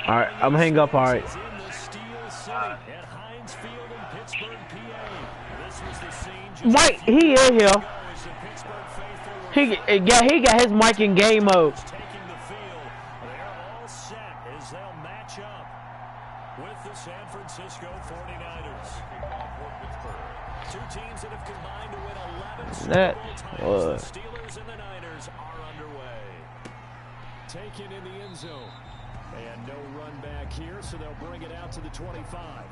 All right, I'm gonna hang up. All right. Mike, he in here. He got his mic in game mode. With the San Francisco 49ers. Two teams that have combined to win 11 Super Bowl titles. The Steelers and the Niners are underway. Taken in the end zone. And no run back here, so they'll bring it out to the 25.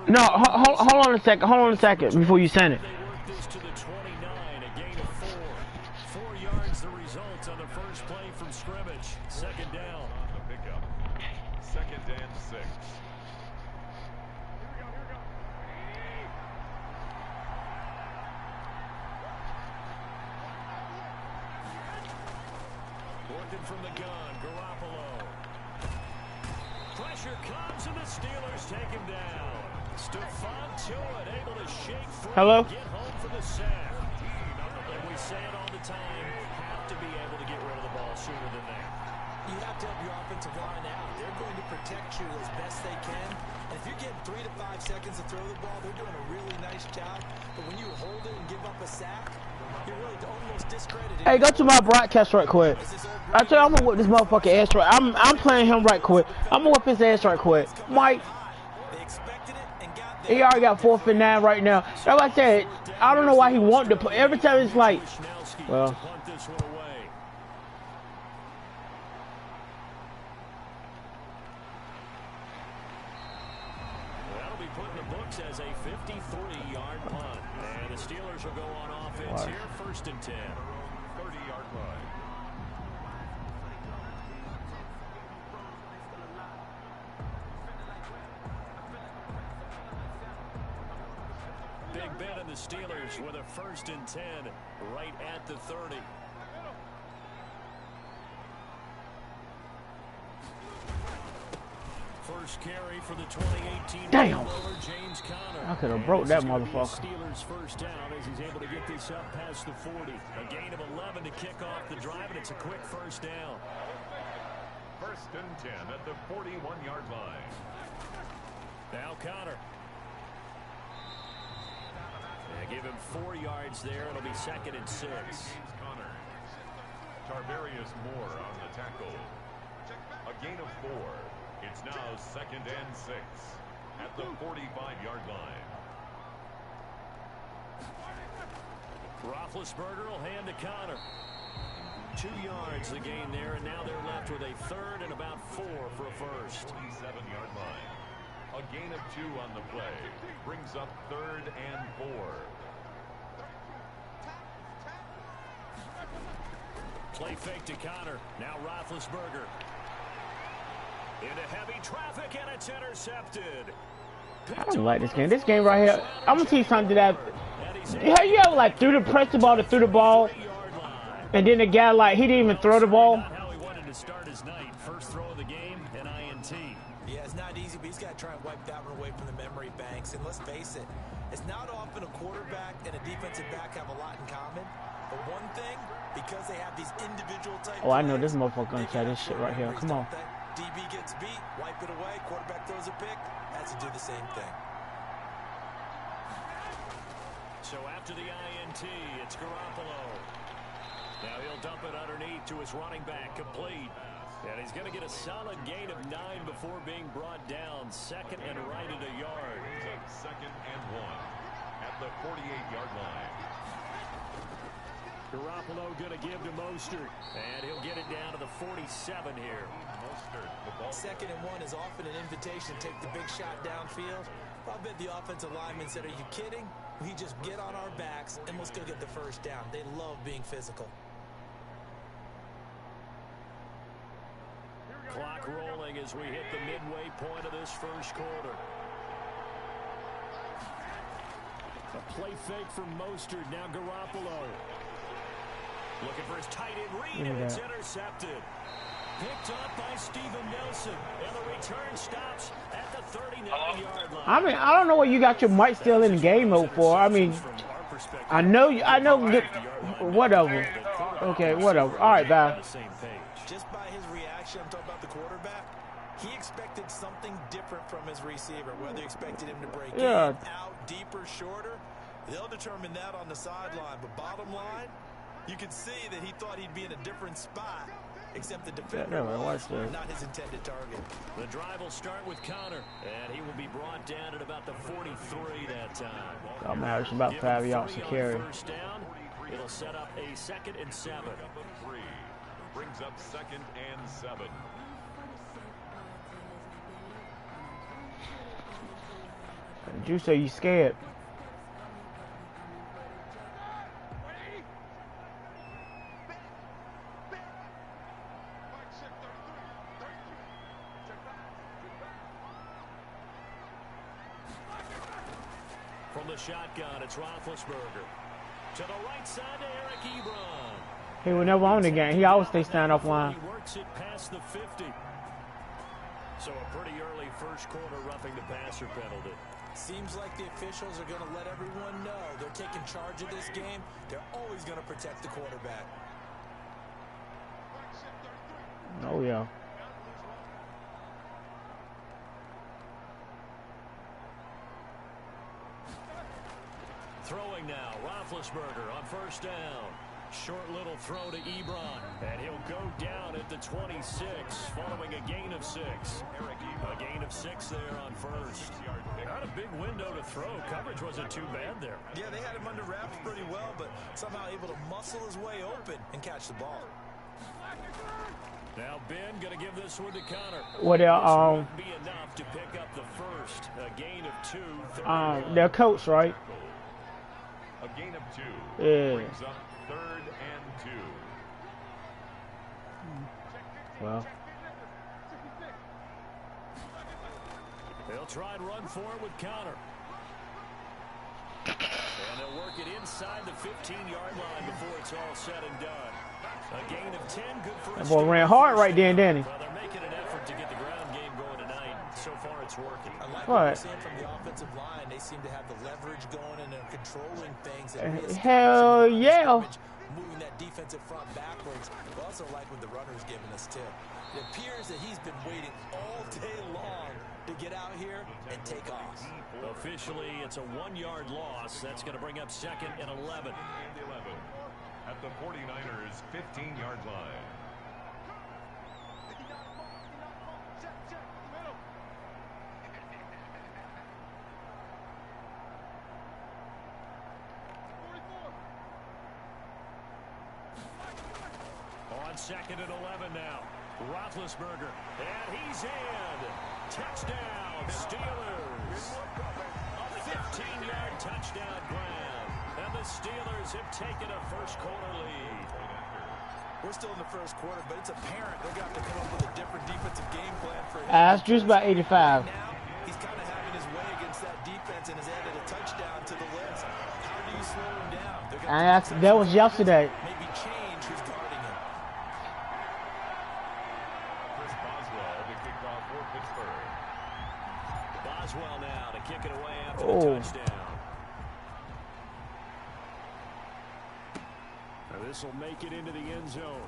No, hold on a second. Hold on a second before you send it. They work this to the 29, a gain of 4. 4 yards the result on the first play from scrimmage. Second down. On the pickup. Second and 6. Working from the gun, Garoppolo. Pressure comes and the Steelers take him down. Stephon Tuitt able to shake free and get home for the sack. And we say it all the time, have to be able to get rid of the ball sooner than that. You have to help your offensive line out. They're going to protect you as best they can. And if you're getting 3 to 5 seconds to throw the ball, they're doing a really nice job. But when you hold it and give up a sack, you're really almost discredited. Hey, go to my broadcast right quick. I tell you, I'm gonna whip this motherfucking ass right. I'm playing him right quick. I'm gonna whip his ass right quick. Mike. He already got 4th and 9 right now. Like I said, I don't know why he wanted to put. Every time it's like, well. That'll be put in the books as a 53-yard punt. And the Steelers will go on offense here, 1st and 10. 30-yard line. Big Ben and the Steelers with a 1st and 10 right at the 30. First carry for the 2018 Damn. James Conner. I could have broke that motherfucker. Steelers first down as he's able to get this up past the 40. A gain of 11 to kick off the drive, and it's a quick first down. 1st and 10 at the 41-yard line. Now Conner. They give him 4 yards there. It'll be 2nd and 6. James Conner. Tarvarius Moore on the tackle. A gain of 4. It's now 2nd and 6 at the 45-yard line. Roethlisberger will hand to Conner. 2 yards the gain there, and now they're left with a 3rd and about 4 for a first. 47-yard line. A gain of 2 on the play. Brings up 3rd and 4. Play fake to Conner. Now Roethlisberger. Into heavy traffic, and it's intercepted. I don't like this game. This game right here, I'm gonna see something that. Have you ever like threw the ball, and then the guy like he didn't even throw the ball? How he wanted to start his night. First throw of the game, an INT. Yeah, it's not easy, but he's got to try and wipe that one away from the memory banks. And let's face it, it's not often a quarterback and a defensive back have a lot in common. But one thing, because they have these individual type. Oh, I know this motherfucker gonna try this shit right here. Come on. DB gets beat, wipe it away, quarterback throws a pick, has to do the same thing. So after the INT, it's Garoppolo. Now he'll dump it underneath to his running back, complete. And he's going to get a solid gain of 9 before being brought down. 2nd and right at a yard. 2nd and 1 at the 48-yard line. Garoppolo going to give to Mostert, and he'll get it down to the 47 here. Mostert, the ball. 2nd and 1 is often an invitation to take the big shot downfield. I bet the offensive linemen said, are you kidding? We just get on our backs, and let's go get the first down. They love being physical. Clock rolling trailing as we hit the midway point of this first quarter. A play fake from Mostert. Now Garoppolo. Looking for his tight end read, and it's intercepted. Picked up by Steven Nelson. And the return stops at the 39-yard line. I mean, I don't know what you got your mic still in the game mode for. I mean, I know, whatever. Okay, whatever. All right, bye. Just by his reaction, I'm talking about the quarterback, he expected something different from his receiver, whether he expected him to break in, out, deeper, shorter. They'll determine that on the sideline. But bottom line, you can see that he thought he'd be in a different spot, except the defender was not his intended target. The drive will start with Connor, and he will be brought down at about the 43 that time. Oh, man, it's about 5 yards to carry. First down, it'll set up a 2nd and 7. Brings up 2nd and 7. You say you scared. From the shotgun, it's Roethlisberger. To the right side to Eric Ebron. He was never on the game. He always stays stand off line. He works it past the 50. So a pretty early first quarter roughing the passer penalty. Seems like the officials are going to let everyone know they're taking charge of this game. They're always going to protect the quarterback. Oh, yeah. Throwing now, Roethlisberger on first down. Short little throw to Ebron, and he'll go down at the 26, following a gain of 6. A gain of 6 there on first. Not a big window to throw. Coverage wasn't too bad there. Yeah, they had him under wraps pretty well, but somehow able to muscle his way open and catch the ball. Now Ben going to give this one to Connor. Well, be enough to pick up the first. A gain of 2. Their coach, right? A gain of 2. Yeah. Brings up 3rd and 2. Well. They'll try and run for it with Connor. And they'll work it inside the 15-yard line before it's all said and done. A gain of 10, good for That boy ran hard right then, didn't he? Well, they're making an effort to get the ground game going tonight. So far, it's working. I like what we're seeing from the offensive line. They seem to have the leverage going and they're controlling things. Hell yeah. Moving that defensive front backwards. We also like what the runner's giving us, too. It appears that he's been waiting all day long to get out here and take off. Officially, it's a 1-yard loss. That's going to bring up 2nd and 11. At the 49ers' 15-yard line. On 2nd and 11 now. Roethlisberger, and he's in. Touchdown, Steelers. A 15-yard touchdown grab. And the Steelers have taken a first-quarter lead. We're still in the first quarter, but it's apparent they're going to have to come up with a different defensive game plan for him. That's just about 85. Now, he's kind of having his way against that defense and has added a touchdown to the list. How do you slow him down? And that was yesterday. Maybe change who's guarding him. Chris Boswell to kick off for Pittsburgh. Boswell now to kick it away after the touchdown. This will make it into the end zone.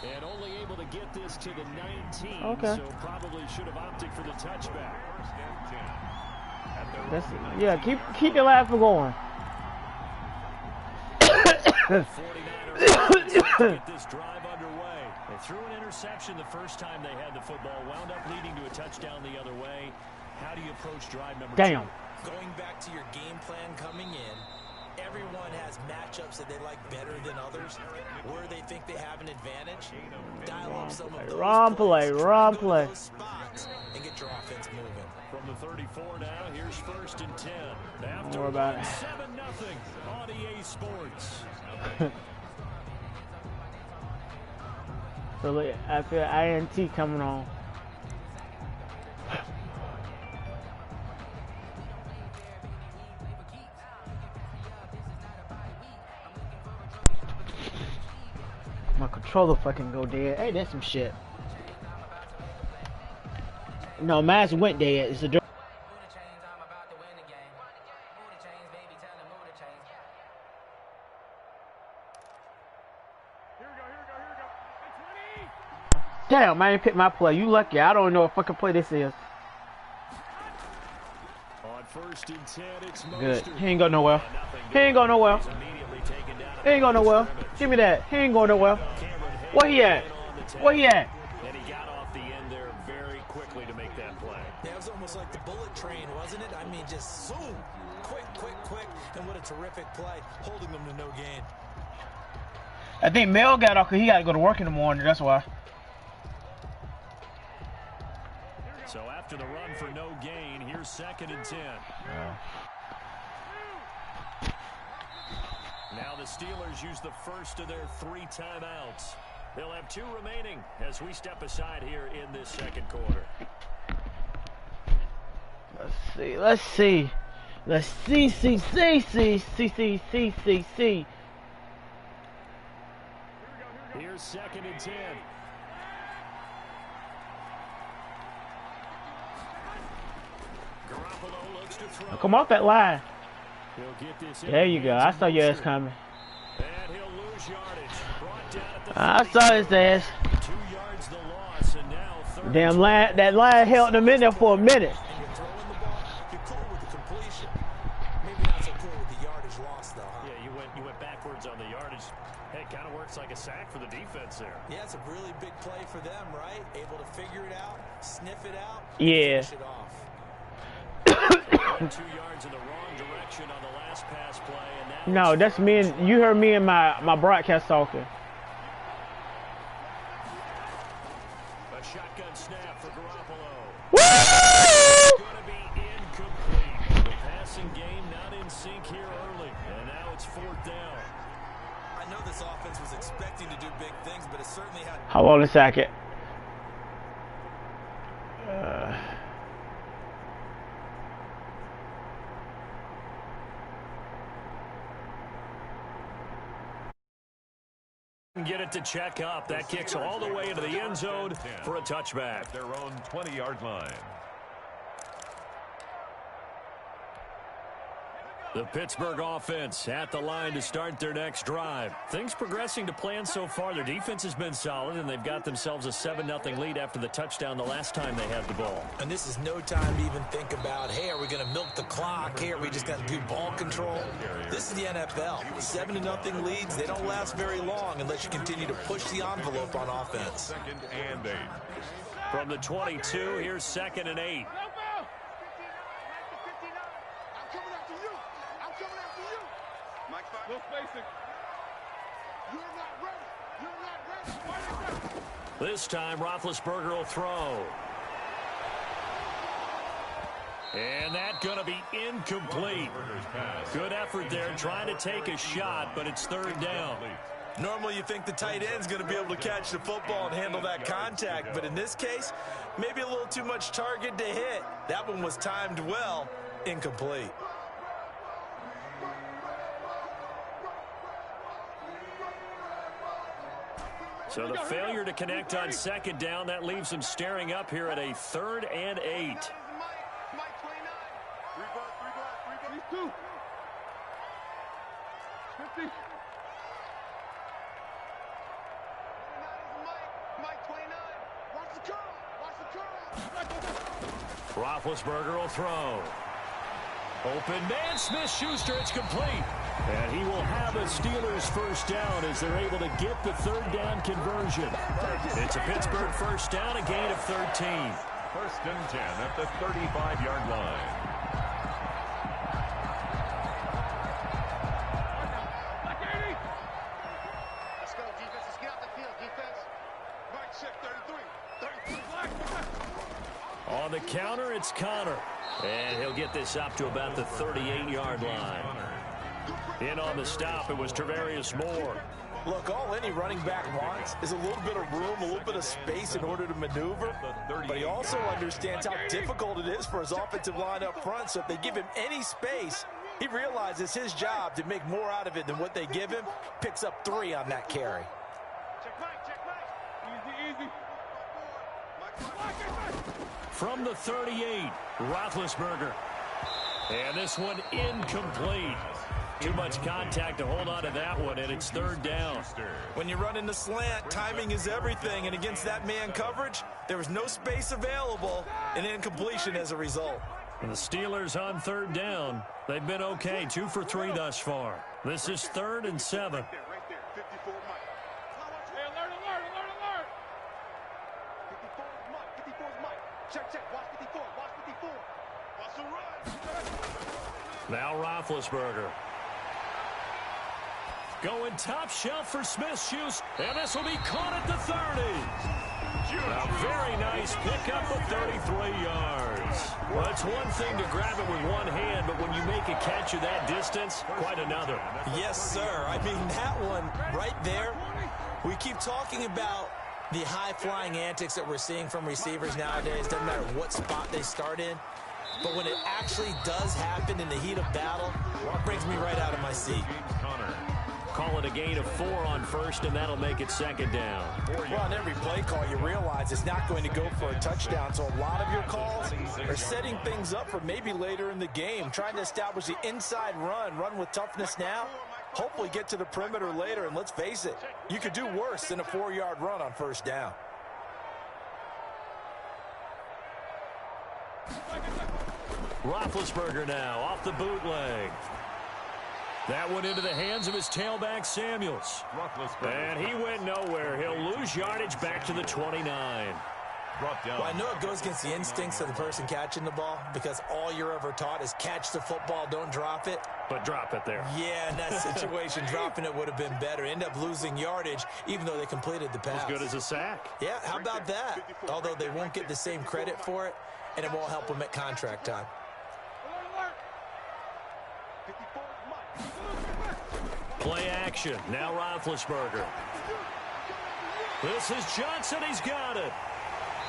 And only able to get this to the 19, so probably should have opted for the touchback. Yeah, keep the laugh going. 49ers get this drive underway. They threw an interception the first time they had the football, wound up leading to a touchdown the other way. How do you approach drive number 2? Going back to your game plan coming in, everyone has matchups that they like better than others, where they think they have an advantage. Dial up some of those play. Spots and get your offense moving. From the 34 now, here's 1st and 10. After 7-0 on EA Sports. So I feel INT coming on. My controller fucking go dead. Hey, that's some shit. No, mine went dead. It's a drop. Damn, I ain't picked my play. You lucky. I don't know what fucking play this is. On 1st and 10, it's Good. Mostert. He ain't go nowhere. He ain't go nowhere. He ain't go nowhere. Give me that. He ain't go nowhere. Where he at? Where he at? And he got off the end there very quickly to make that play. Yeah, it was almost like the bullet train, wasn't it? I mean, just zoom. Quick, quick, quick. And what a terrific play, holding them to no gain. I think Mel got off because he got to go to work in the morning. That's why. So after the run for no gain, here's 2nd and 10. Now the Steelers use the first of their 3 timeouts. They'll have 2 remaining as we step aside here in this 2nd quarter. Let's see. Here's 2nd and 10. Garoppolo looks to throw. Come off that line. He'll get this There you go. I saw your ass coming. And he'll lose yardage. Brought down at the I saw his ass. 2 yards the loss, and now 3rd. Damn line. That line held him in there for a minute. And you're throwing the ball, you're cool with the completion. Maybe not so cool with the yardage loss, though, huh? Yeah, you went backwards on the yardage. Hey, it kind of works like a sack for the defense there. Yeah, it's a really big play for them, right? Able to figure it out, sniff it out, Yeah. finish it off. 2 yards in the wrong direction on the last pass play, and now No, that's me and you heard me and my broadcast talking. a shotgun snap for Garoppolo. Woo! It's going to be incomplete. The passing game not in sync here early, and now it's 4th down. I know this offense was expecting to do big things, but it certainly had. Hold on a second. Get it to check up. That kicks all the way into the end zone for a touchback. At their own 20-yard line. The Pittsburgh offense at the line to start their next drive. Things progressing to plan so far. Their defense has been solid, and they've got themselves a 7-0 lead after the touchdown the last time they had the ball. And this is no time to even think about, hey, are we going to milk the clock? Hey, are we just going to do ball control? This is the NFL. 7-0 leads, they don't last very long unless you continue to push the envelope on offense. 2nd and 8. From the 22, here's 2nd and 8. No spacing. You're not ready. You're not ready. This time, Roethlisberger will throw. And that's going to be incomplete. Good effort there, trying to take a shot, but it's 3rd down. Normally you think the tight end's going to be able to catch the football and handle that contact, but in this case, maybe a little too much target to hit. That one was timed well, incomplete. So the failure to connect on 2nd down, that leaves them staring up here at a 3rd and 8. Mike 29. 3 block. He's 2. 50. Mike 29. Watch the curl. Roethlisberger will throw. Open man, Smith-Schuster, it's complete. And he will have a Steelers first down as they're able to get the 3rd down conversion. It's a Pittsburgh first down, a gain of 13. 1st and 10 at the 35-yard line. Let's go, defense. Let's get out the field, defense. Mike, check 33. On the counter, it's Connor. And he'll get this up to about the 38-yard line. In on the stop, it was Tarvarius Moore. Look, all any running back wants is a little bit of room, a little bit of space in order to maneuver. But he also understands how difficult it is for his offensive line up front. So if they give him any space, he realizes his job to make more out of it than what they give him. Picks up 3 on that carry. Easy. From the 38, Roethlisberger. And this one incomplete. Too much contact to hold on to that one, and it's 3rd down. When you run in the slant, timing is everything. And against that man coverage, there was no space available, and incompletion as a result. And the Steelers on 3rd down. They've been okay, 2 for 3 thus far. This is 3rd and 7. Right there. 54 Mike. Hey, alert. 54 is Mike. 54 is Mike. Check. Watch 54. Watch the run. Now Roethlisberger. Going top shelf for Smith-Schuster, and this will be caught at the 30. A very nice pickup of 33 yards. Well, it's one thing to grab it with one hand, but when you make a catch of that distance, quite another. Yes, sir. I mean, that one right there, we keep talking about the high-flying antics that we're seeing from receivers nowadays. Doesn't matter what spot they start in. But when it actually does happen in the heat of battle, it brings me right out of my seat. Call it a gain of 4 on 1st, and that'll make it 2nd down. Well, on every play call, you realize it's not going to go for a touchdown. So a lot of your calls are setting things up for maybe later in the game, trying to establish the inside run with toughness now, hopefully get to the perimeter later. And let's face it, you could do worse than a 4-yard run on 1st down. Roethlisberger now off the bootleg. That one into the hands of his tailback, Samuels. And he went nowhere. He'll lose yardage back to the 29. Well, I know it goes against the instincts of the person catching the ball because all you're ever taught is catch the football, don't drop it. But drop it there. Yeah, in that situation, dropping it would have been better. End up losing yardage, even though they completed the pass. As good as a sack. Yeah, how about that? Although they won't get the same credit for it, and it won't help them at contract time. Play action. Now Roethlisberger. This is Johnson. He's got it.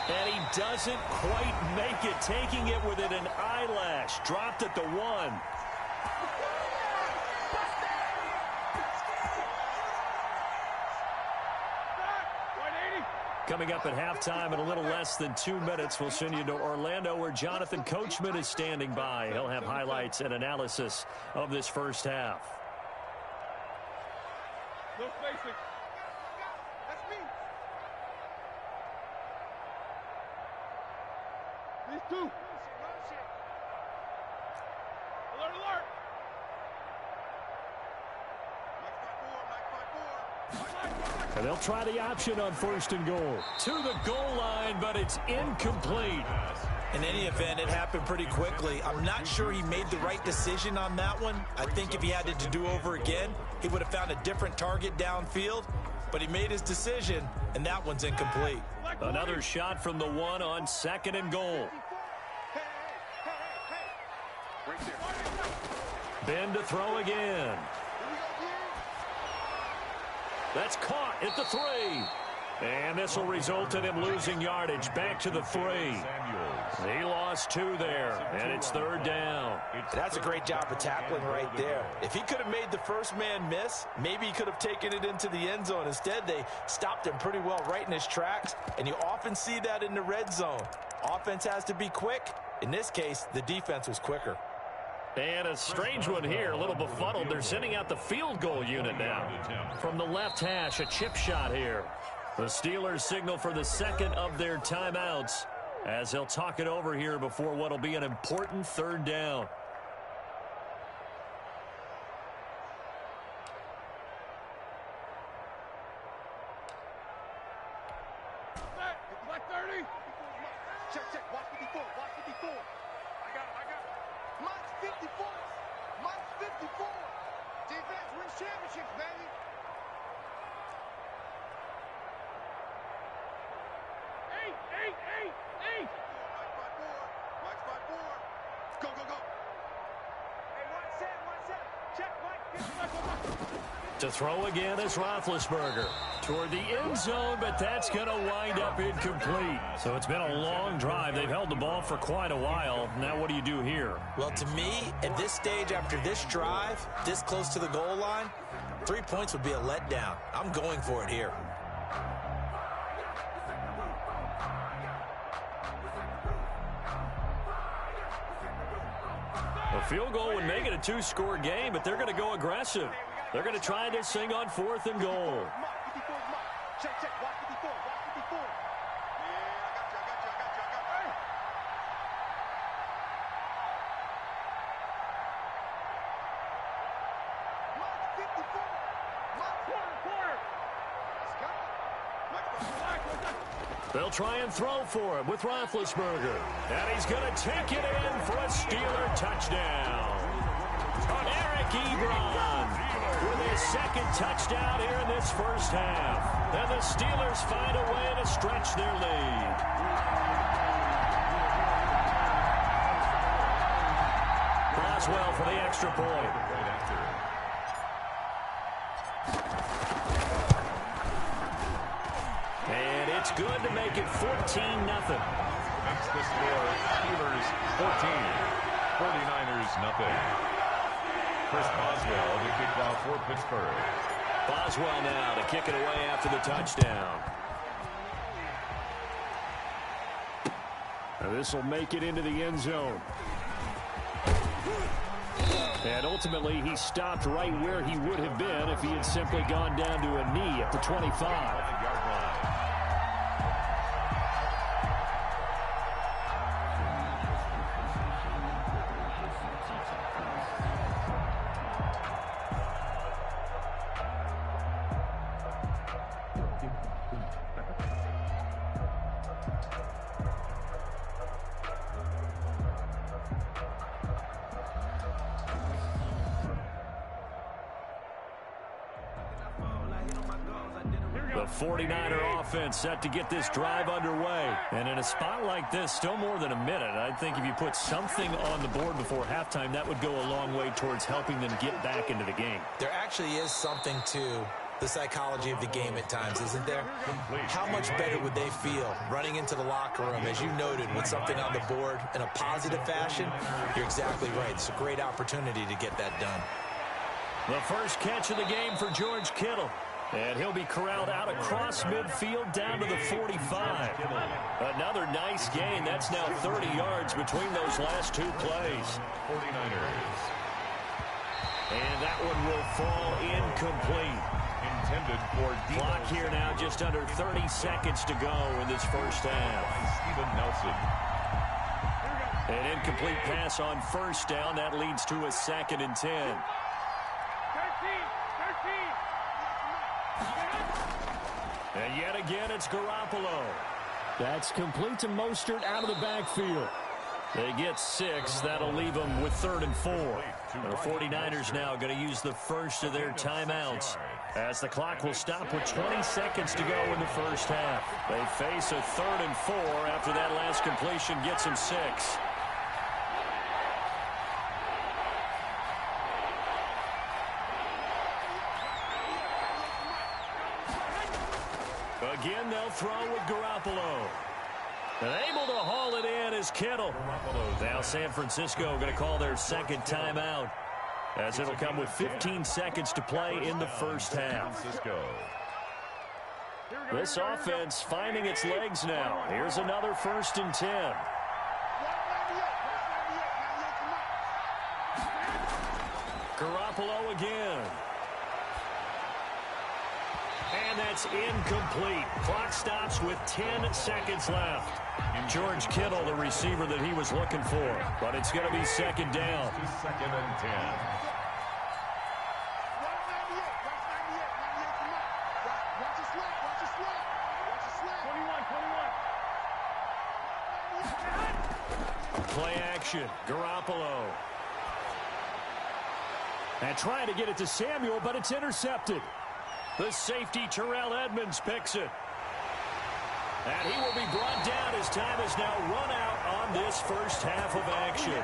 And he doesn't quite make it. Taking it within an eyelash. Dropped at the 1. Coming up at halftime in a little less than 2 minutes, we'll send you to Orlando where Jonathan Coachman is standing by. He'll have highlights and analysis of this first half. No spacing. That's me. These 2. Alert. And they'll try the option on 1st and goal. To the goal line, but it's incomplete. In any event, it happened pretty quickly. I'm not sure he made the right decision on that one. I think if he had it to do over again, he would have found a different target downfield. But he made his decision, and that one's incomplete. Another shot from the 1 on 2nd and goal. Ben to throw again. That's caught at the 3. And this will result in him losing yardage back to the 3. He lost 2 there, and it's 3rd down. That's a great job of tackling right there. If he could have made the first man miss, maybe he could have taken it into the end zone. Instead, they stopped him pretty well right in his tracks, and you often see that in the red zone. Offense has to be quick. In this case, the defense was quicker. And a strange one here, a little befuddled. They're sending out the field goal unit now. From the left hash, a chip shot here. The Steelers signal for the 2nd of their timeouts as they'll talk it over here before what will be an important 3rd down. Black 30. Check. Watch 54. I got it. Mike's 54. Defense wins championships, baby. Eight. Mike's by 4. Go. Hey, one set. To throw again is Roethlisberger. Toward the end zone, but that's going to wind up incomplete. So it's been a long drive. They've held the ball for quite a while. Now what do you do here? Well, to me, at this stage after this drive, this close to the goal line, 3 points would be a letdown. I'm going for it here. A field goal would make it a 2-score game, but they're going to go aggressive. They're going to try this thing on 4th and goal. Check, check. Watch 54. Watch 54. Yeah, I got you. Mark 54. Mark corner. Let's go. They'll try and throw for him with Roethlisberger. And he's going to take it in for a Steeler touchdown. Eric Ebron with his second touchdown here in this first half. And the Steelers find a way to stretch their lead. Boswell for the extra point. And it's good to make it 14-0. Makes the score Steelers 14, 49ers nothing. Chris Boswell to kick off for Pittsburgh. Boswell now to kick it away after the touchdown. Now this will make it into the end zone. And ultimately, he stopped right where he would have been if he had simply gone down to a knee at the 25. The 49er offense set to get this drive underway. And in a spot like this, still more than a minute, I think if you put something on the board before halftime, that would go a long way towards helping them get back into the game. There actually is something to the psychology of the game at times, isn't there? How much better would they feel running into the locker room, as you noted, with something on the board in a positive fashion? You're exactly right. It's a great opportunity to get that done. The first catch of the game for George Kittle. And he'll be corralled out across midfield down to the 45. Another nice gain. That's now 30 yards between those last two plays. 49ers. And that one will fall incomplete. Intended for Debo. Clock here now just under 30 seconds to go in this first half. Steven Nelson. An incomplete pass on first down. That leads to a 2nd and 10. And yet again, it's Garoppolo. That's complete to Mostert out of the backfield. They get 6. That'll leave them with 3rd and 4. The 49ers now going to use the first of their timeouts, as the clock will stop with 20 seconds to go in the first half. They face a 3rd and 4 after that last completion gets them 6. Again, they'll throw with Garoppolo. And able to haul it in is Kittle. Now San Francisco going to call their 2nd timeout, as it'll come with 15 seconds to play in the first half. This offense finding its legs now. Here's another 1st and 10. Garoppolo again. And that's incomplete. Clock stops with 10 seconds left. George Kittle, the receiver that he was looking for. But it's going to be 2nd down. 2nd and 10. Play action. Garoppolo. And trying to get it to Samuel, but it's intercepted. The safety, Terrell Edmonds, picks it. And he will be brought down as time is now run out on this first half of action.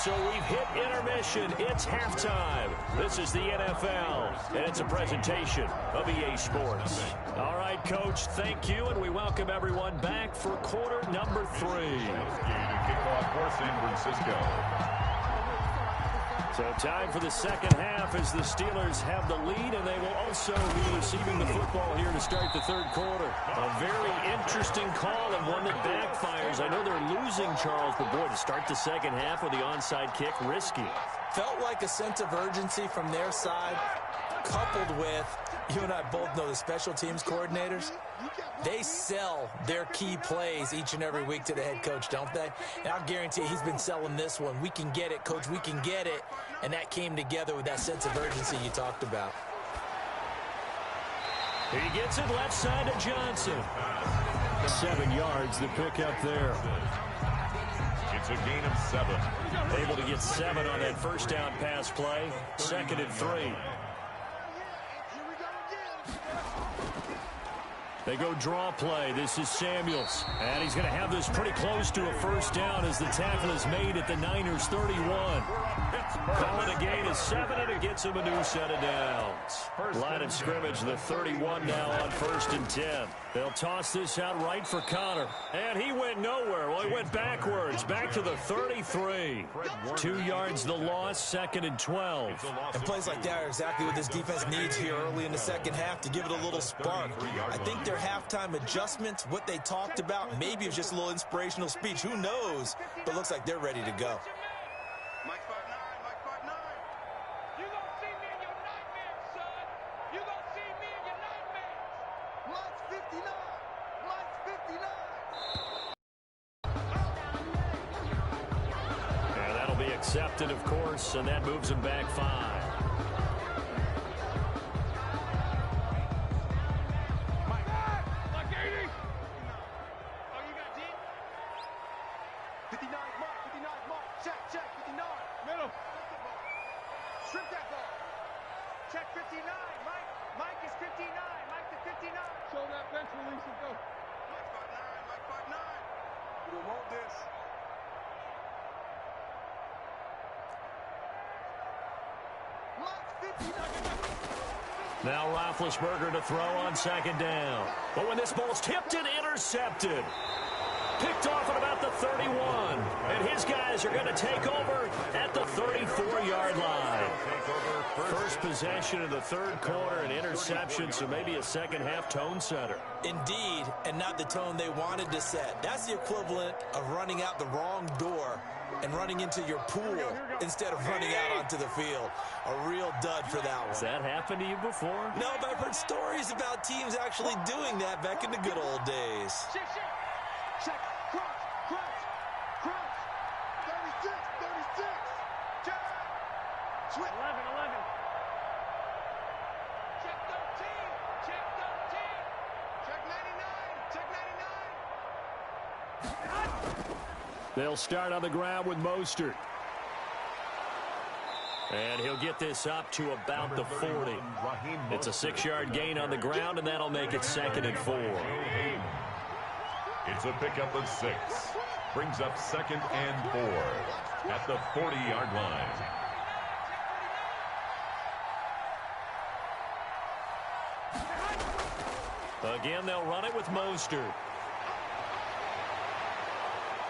So we've hit intermission. It's halftime. This is the NFL, and it's a presentation of EA Sports. All right, Coach, thank you, and we welcome everyone back for quarter number 3. Kickoff for San Francisco. So time for the second half as the Steelers have the lead, and they will also be receiving the football here to start the third quarter. A very interesting call and one that backfires. I know they're losing, Charles, but boy, to start the second half with the onside kick, risky. Felt like a sense of urgency from their side, coupled with, you and I both know the special teams coordinators, they sell their key plays each and every week to the head coach, don't they? And I'll guarantee you he's been selling this one. We can get it, coach, we can get it. And that came together with that sense of urgency you talked about. He gets it left side to Johnson. 7 yards, the pickup there. It's a gain of 7. Able to get 7 on that first down pass play. 2nd and 3. They go draw play. This is Samuels. And he's going to have this pretty close to a first down as the tackle is made at the Niners 31. Call it a gain of 7, and it gets him a new set of downs. Line of scrimmage, the 31 now on 1st and 10. They'll toss this out right for Connor. And he went nowhere. Well, he went backwards, back to the 33. 2 yards the loss, 2nd and 12. And plays like that are exactly what this defense needs here early in the second half to give it a little spark. I think their halftime adjustments, what they talked about, maybe it's just a little inspirational speech. Who knows? But looks like they're ready to go. Mike 5'9", Mike 5'9". You gonna see me in your nightmares, son. You gonna see me in your nightmares. Mike's 59. Mike's 59. And that'll be accepted, of course, and that moves him back 5. Now Roethlisberger to throw on 2nd down. But when this ball's tipped and intercepted. Picked off at about the 31. And his guys are going to take over at the 34-yard line. First possession of the third quarter, an interception, so maybe a second half tone setter. Indeed, and not the tone they wanted to set. That's the equivalent of running out the wrong door and running into your pool instead of running out onto the field. A real dud for that one. Has that happened to you before? No, but I've heard stories about teams actually doing that back in the good old days. Check, crunch, crunch, crunch. 36, 36. Check. Switch. 11. Check 13. Check 13. Check 99. Check 99. They'll start on the ground with Mostert. And he'll get this up to about the 40. It's a 6-yard gain on the ground, and that'll make it 2nd and 4. It's a pickup of 6. Brings up 2nd and 4 at the 40-yard line. Again, they'll run it with Mostert.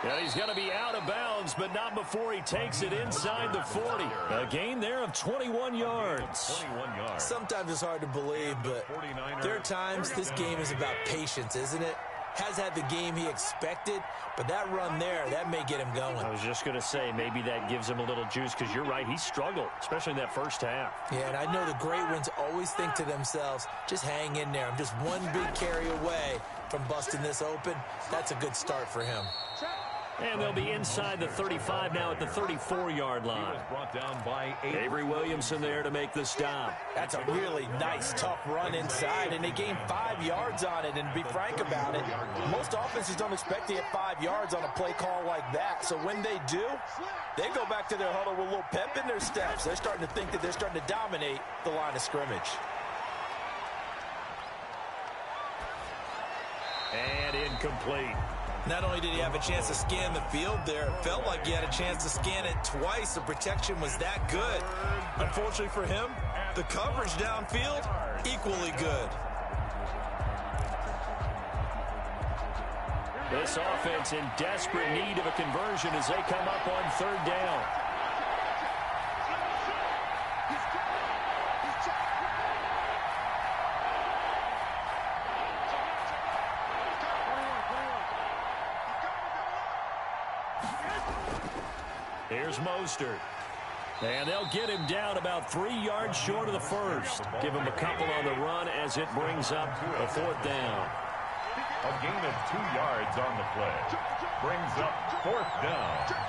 And he's going to be out of bounds, but not before he takes it inside the 40. A gain there of 21 yards. 21 yards. Sometimes it's hard to believe, but there are times this game is about patience, isn't it? Has had the game he expected, but that run there, that may get him going. I was just going to say, maybe that gives him a little juice, because you're right, he struggled, especially in that first half. Yeah, and I know the great ones always think to themselves, just hang in there. I'm just one big carry away from busting this open. That's a good start for him. And they'll be inside the 35 now at the 34-yard line. Brought down by 8. Avery Williamson there to make the stop. That's a really nice, tough run inside, and they gained 5 yards on it. And to be frank about it, most offenses don't expect to get 5 yards on a play call like that. So when they do, they go back to their huddle with a little pep in their steps. They're starting to think that they're starting to dominate the line of scrimmage. And incomplete. Not only did he have a chance to scan the field there, it felt like he had a chance to scan it twice. The protection was that good. Unfortunately for him, the coverage downfield, equally good. This offense in desperate need of a conversion as they come up on 3rd down. Here's Mostert. And they'll get him down about 3 yards short of the first. Give him a couple on the run as it brings up a 4th down. A gain of 2 yards on the play. Brings up 4th down.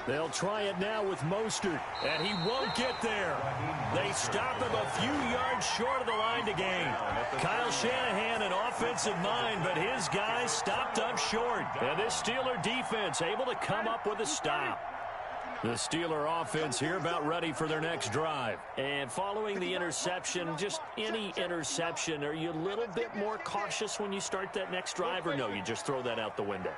They'll try it now with Mostert, and he won't get there. They stop him a few yards short of the line to gain. Kyle Shanahan, an offensive mind, but his guys stopped up short. And this Steeler defense able to come up with a stop. The Steeler offense here about ready for their next drive. And following the interception, just any interception, are you a little bit more cautious when you start that next drive, or no, you just throw that out the window?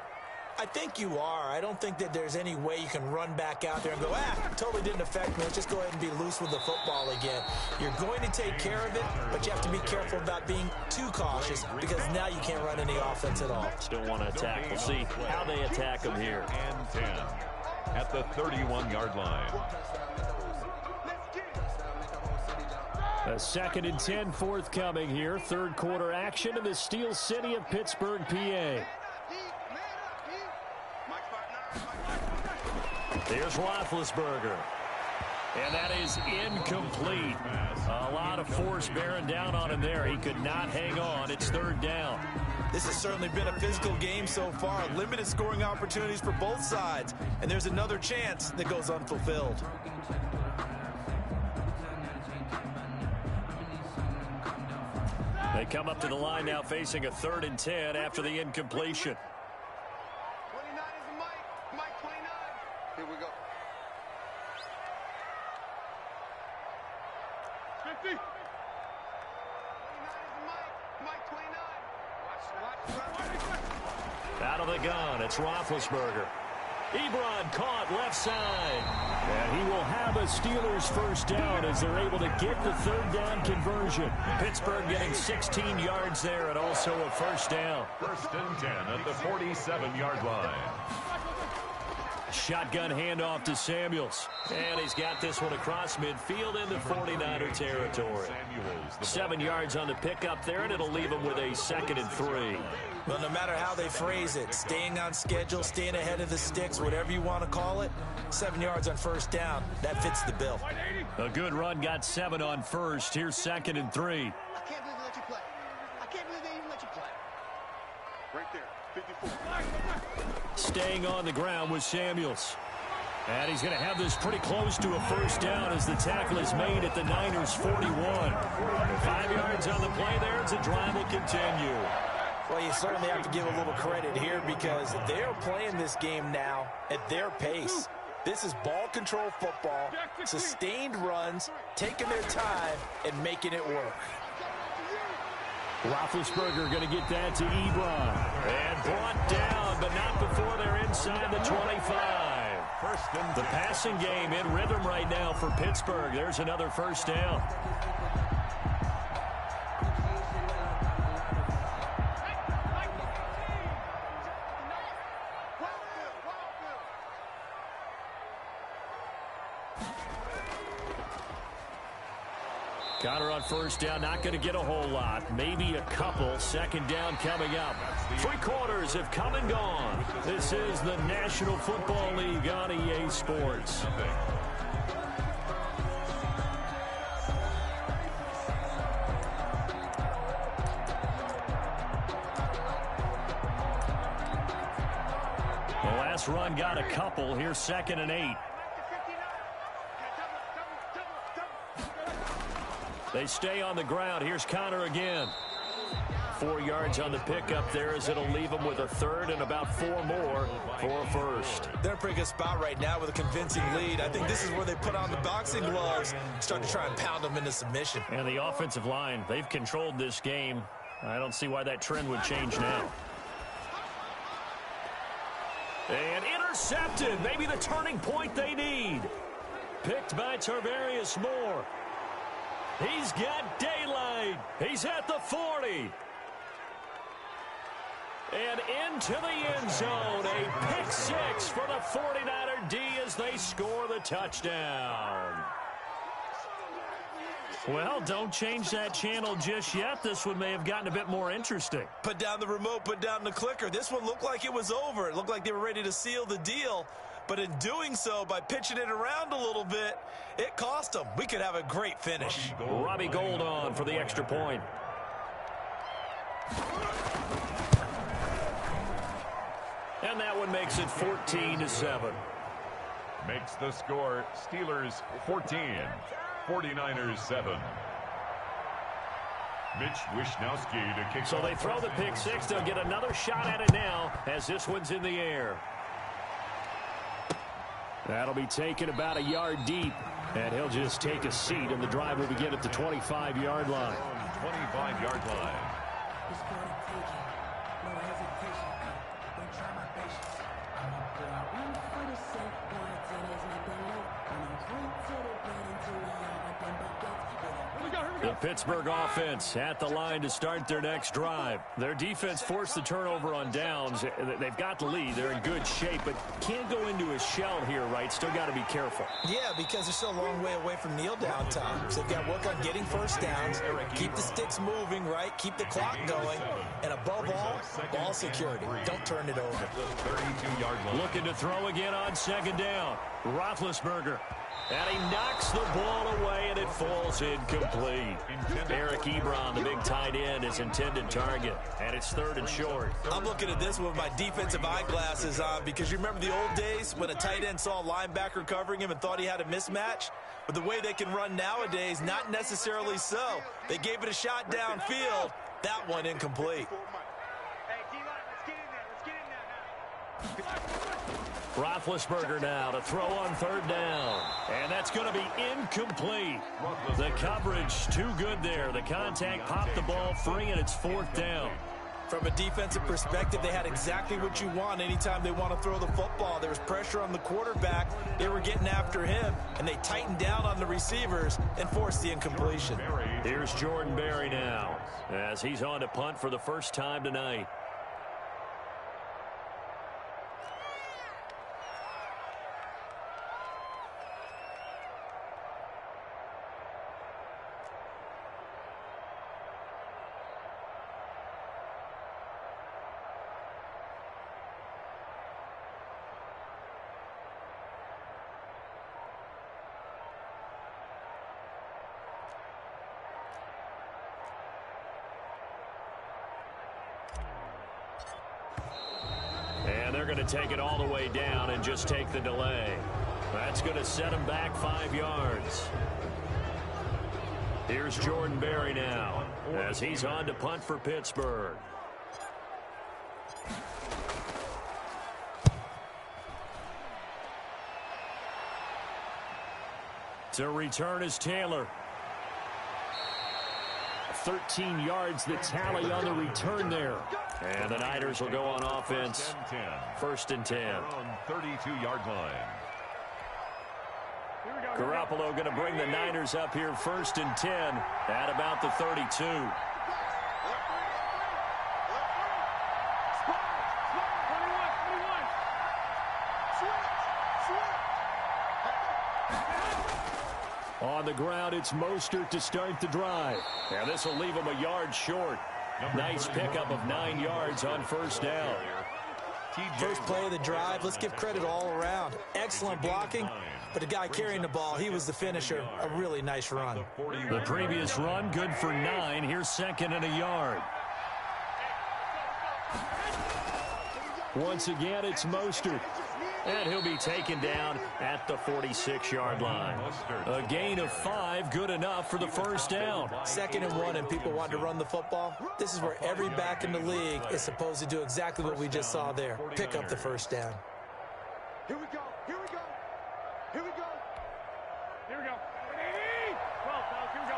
I think you are. I don't think that there's any way you can run back out there and go, totally didn't affect me. Let's just go ahead and be loose with the football again. You're going to take care of it, but you have to be careful about being too cautious because now you can't run any offense at all. Still want to attack. We'll see how they attack them here. And 10 at the 31-yard line. A 2nd and 10 forthcoming here. 3rd quarter action in the Steel City of Pittsburgh, PA. Here's Roethlisberger. And that is incomplete. A lot of force bearing down on him there. He could not hang on. It's 3rd down. This has certainly been a physical game so far. Limited scoring opportunities for both sides. And there's another chance that goes unfulfilled. They come up to the line now facing a 3rd and 10 after the incompletion. 29 is Mike 29. Here we go. 50. 29 is Mike 29. Watch. Out of the gun, it's Roethlisberger. Ebron caught left side. And he will have a Steelers 1st down as they're able to get the 3rd down conversion. Pittsburgh getting 16 yards there and also a 1st down. 1st and 10 at the 47-yard line. Shotgun handoff to Samuels. And he's got this one across midfield into 49er territory. 7 yards on the pickup there, and it'll leave him with a 2nd and 3. Well, no matter how they phrase it, staying on schedule, staying ahead of the sticks, whatever you want to call it, 7 yards on 1st down, that fits the bill. A good run, got 7 on 1st. Here's 2nd and 3. I can't believe they let you play. I can't believe they even let you play. Right there, 54. Staying on the ground with Samuels. And he's going to have this pretty close to a 1st down as the tackle is made at the Niners' 41. 5 yards on the play there as the drive will continue. Well, you certainly have to give a little credit here because they're playing this game now at their pace. This is ball control football, sustained runs, taking their time and making it work. Roethlisberger going to get that to Ebron. And brought down, but not before they're inside the 25. The passing game in rhythm right now for Pittsburgh. There's another 1st down. Connor on 1st down, not going to get a whole lot. Maybe a couple. 2nd down coming up. 3 quarters have come and gone. This is the National Football League on EA Sports. The last run got a couple. Here's 2nd and 8. They stay on the ground. Here's Connor again. 4 yards on the pickup there as it'll leave them with a third and about 4 more for a first. They're in a pretty good spot right now with a convincing lead. I think this is where they put on the boxing gloves, start to try and pound them into submission. And the offensive line, they've controlled this game. I don't see why that trend would change now. And intercepted. Maybe the turning point they need. Picked by Tarvarius Moore. He's got daylight. He's at the 40. And into the end zone. A pick 6 for the 49er D as they score the touchdown. Well, don't change that channel just yet. This one may have gotten a bit more interesting. Put down the remote, put down the clicker. This one looked like it was over. It looked like they were ready to seal the deal. But in doing so, by pitching it around a little bit, it cost them. We could have a great finish. Robbie Gould on for the extra point. And that one makes it 14-7. Makes the score Steelers 14, 49ers 7. Mitch Wishnowsky to kick. So they throw the pick 6. They'll get another shot at it now as this one's in the air. That'll be taken about a yard deep. And he'll just take a seat, and the drive will begin at the 25-yard line. 25-yard line. The Pittsburgh offense at the line to start their next drive. Their defense forced the turnover on downs. They've got the lead. They're in good shape, but can't go into a shell here, right? Still got to be careful. Yeah, because they're still a long way away from kneel down time. So they've got to work on getting first downs, keep the sticks moving, right? Keep the clock going. And above all, ball security. Don't turn it over. 32-yard line. Looking to throw again on second down. Roethlisberger. And he knocks the ball away, and it falls incomplete. Eric Ebron, the big tight end, is intended target. And it's 3rd and short. I'm looking at this with my defensive eyeglasses on because you remember the old days when a tight end saw a linebacker covering him and thought he had a mismatch? But the way they can run nowadays, not necessarily so. They gave it a shot downfield. That one incomplete. Roethlisberger now to throw on 3rd down. And that's going to be incomplete. The coverage too good there. The contact popped the ball free, and it's 4th down. From a defensive perspective, they had exactly what you want anytime they want to throw the football. There was pressure on the quarterback. They were getting after him, and they tightened down on the receivers and forced the incompletion. Here's Jordan Berry now as he's on to punt for the first time tonight. And they're going to take it all the way down and just take the delay. That's going to set them back 5 yards. Here's Jordan Berry now as he's on to punt for Pittsburgh. To return is Taylor. 13 yards the tally on the return there. And the Niners will go on offense. 1st and 10. 32-yard line. Garoppolo going to bring the Niners up here 1st and 10 at about the 32. On the ground, it's Mostert to start the drive. And this will leave him a yard short. Nice pickup of 9 yards on 1st down. First play of the drive, let's give credit all around. Excellent blocking, but the guy carrying the ball, he was the finisher. A really nice run. The previous run, good for 9. Here's 2nd and a yard. Once again, it's Mostert. And he'll be taken down at the 46-yard line. A gain of 5, good enough for the first down. 2nd and 1, and people want to run the football. This is where every back in the league is supposed to do exactly what we just saw there. Pick up the first down. Here we go. Here we go. Here we go. Here we go. 12, fellas. Here we go.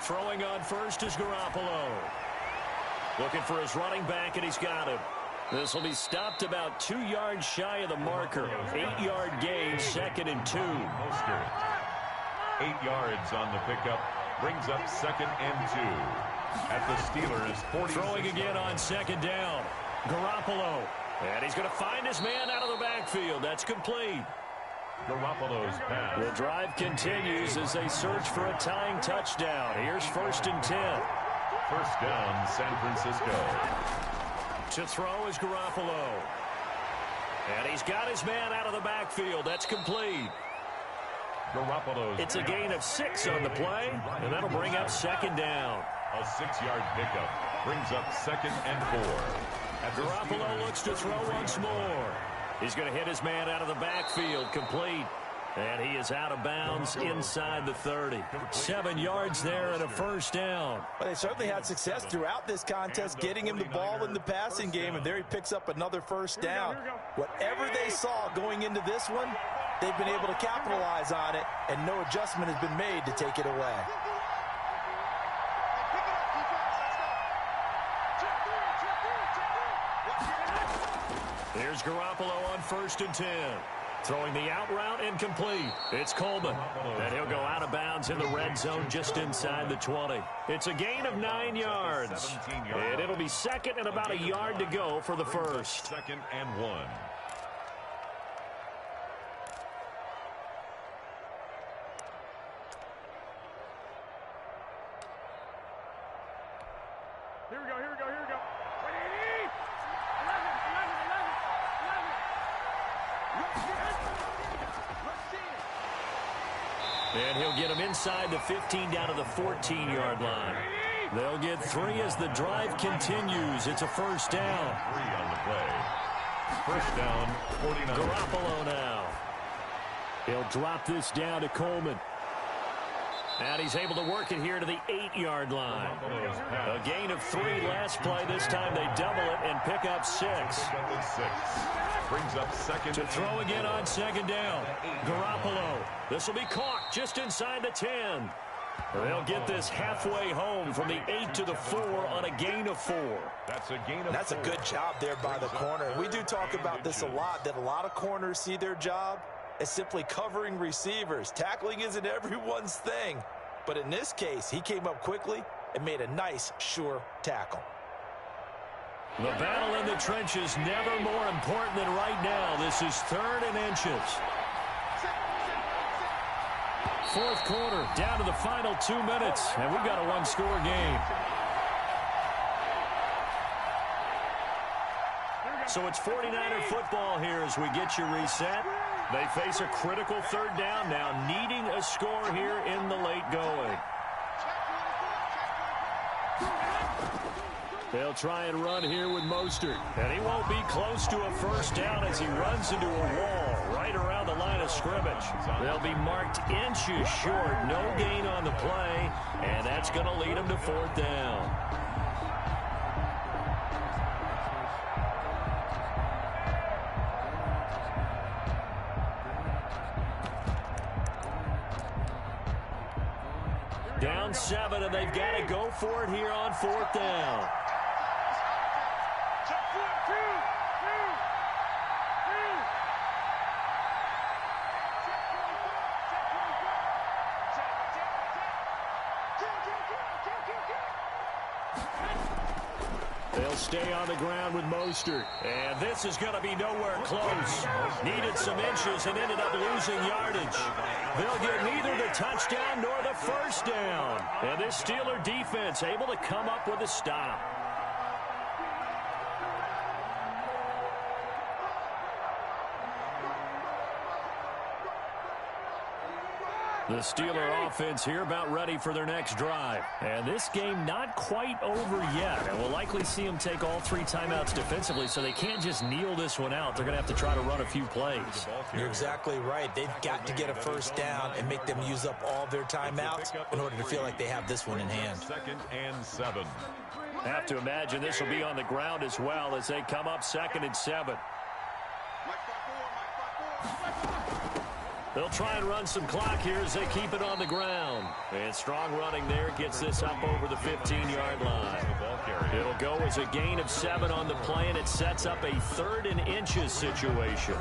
Throwing on first is Garoppolo. Looking for his running back, and he's got him. This will be stopped about 2 yards shy of the marker. 8-yard gain, 2nd and 2. Mostert. 8 yards on the pickup. Brings up 2nd and 2. At the Steelers' 46. Throwing again on 2nd down. Garoppolo. And he's going to find his man out of the backfield. That's complete. Garoppolo's pass. The drive continues as they search for a tying touchdown. Here's 1st and 10. First down, San Francisco. To throw is Garoppolo. And he's got his man out of the backfield. That's complete. Garoppolo's It's a gain of 6 on the play, and that'll bring up 2nd down. A 6-yard pickup. Brings up 2nd and 4. At the Garoppolo Steelers' looks to throw once more. He's going to hit his man out of the backfield, complete. And he is out of bounds inside the 30. 7 yards there and a first down. Well, they certainly had success throughout this contest, getting him the ball in the passing game, and there he picks up another first down. Whatever they saw going into this one, they've been able to capitalize on it, and no adjustment has been made to take it away. Here's Garoppolo on 1st and 10. Throwing the out route incomplete. It's Coleman. And he'll go out of bounds in the red zone just inside the 20. It's a gain of 9 yards. And it'll be 2nd and about a yard to go for the first. 2nd and 1. Here we go. Here we go. Here we go. And he'll get him inside the 15 down to the 14-yard line. They'll get 3 as the drive continues. It's a first down. 3 on the play. First down, 49. Garoppolo now. He'll drop this down to Coleman. And he's able to work it here to the 8-yard line. A gain of 3 last play. This time they double it and pick up 6. Brings up 2nd. To throw again on 2nd down. Garoppolo. This will be caught just inside the 10. They'll get this halfway home from the 8 to the 4 on a gain of 4. That's a gain of That's 4. a good job there by the corner. We do talk about this a lot, that a lot of corners see their job as simply covering receivers. Tackling isn't everyone's thing. But in this case, he came up quickly and made a nice, sure tackle. The battle in the trenches never more important than right now. This is 3rd and inches. 4th quarter, down to the final 2 minutes, and we've got a one-score game. So it's 49er football here as we get you reset. They face a critical 3rd down now, needing a score here in the late going. They'll try and run here with Mostert. And he won't be close to a first down as he runs into a wall right around the line of scrimmage. They'll be marked inches short. No gain on the play. And that's going to lead them to 4th down. Down 7, and they've got to go for it here on 4th down. They'll stay on the ground with Mostert. And this is going to be nowhere close. Needed some inches and ended up losing yardage. They'll get neither the touchdown nor the first down. And this Steeler defense able to come up with a stop. The Steeler offense here about ready for their next drive. And this game not quite over yet. And we'll likely see them take all 3 timeouts defensively, so they can't just kneel this one out. They're going to have to try to run a few plays. You're exactly right. They've got to get a first down and make them use up all their timeouts in order to feel like they have this one in hand. 2nd and 7. Have to imagine this will be on the ground as well as they come up 2nd and 7. They'll try and run some clock here as they keep it on the ground. And strong running there gets this up over the 15-yard line. It'll go as a gain of 7 on the play, and it sets up a 3rd and inches situation.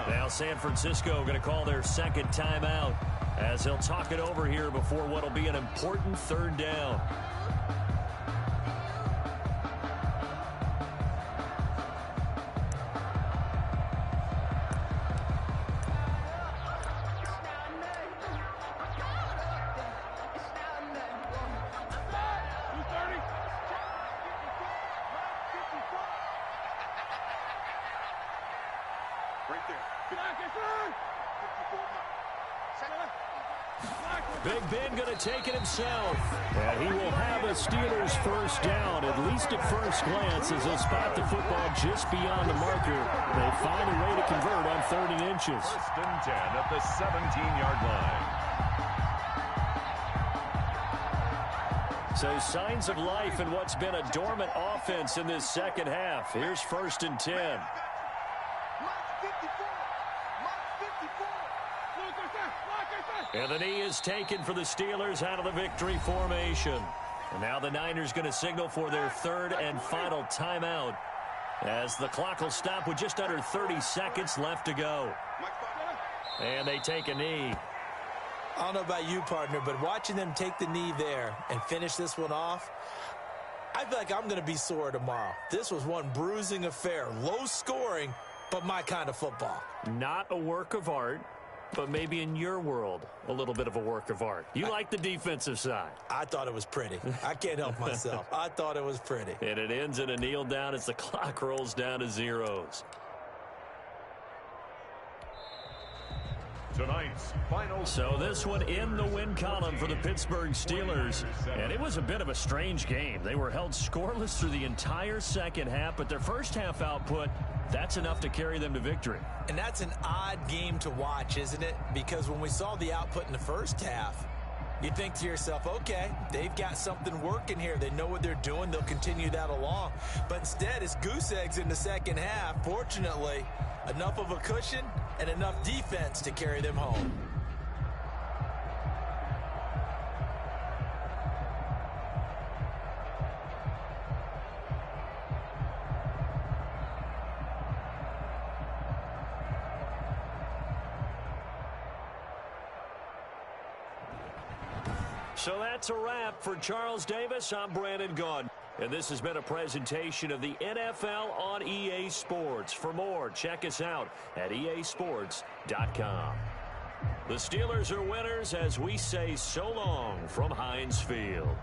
Now San Francisco going to call their 2nd timeout as they'll talk it over here before what will be an important 3rd down. Big Ben going to take it himself. And he will have a Steelers first down, at least at first glance, as they'll spot the football just beyond the marker. They find a way to convert on 3rd and inches. 1st and 10 at the 17-yard line. So signs of life in what's been a dormant offense in this second half. Here's 1st and 10. And the knee is taken for the Steelers out of the victory formation. And now the Niners going to signal for their 3rd and final timeout as the clock will stop with just under 30 seconds left to go. And they take a knee. I don't know about you, partner, but watching them take the knee there and finish this one off, I feel like I'm going to be sore tomorrow. This was one bruising affair. Low scoring, but my kind of football. Not a work of art, but maybe in your world, a little bit of a work of art. You like the defensive side. I thought it was pretty. I can't help myself. I thought it was pretty. And it ends in a kneel down as the clock rolls down to zeros. Tonight's final. So this one in the win column for the Pittsburgh Steelers. And it was a bit of a strange game. They were held scoreless through the entire second half, but their first half output, that's enough to carry them to victory. And that's an odd game to watch, isn't it? Because when we saw the output in the first half, you think to yourself, okay, they've got something working here. They know what they're doing. They'll continue that along. But instead, it's goose eggs in the second half. Fortunately, enough of a cushion and enough defense to carry them home. So that's a wrap for Charles Davis. I'm Brandon Gaudin. And this has been a presentation of the NFL on EA Sports. For more, check us out at easports.com. The Steelers are winners as we say so long from Heinz Field.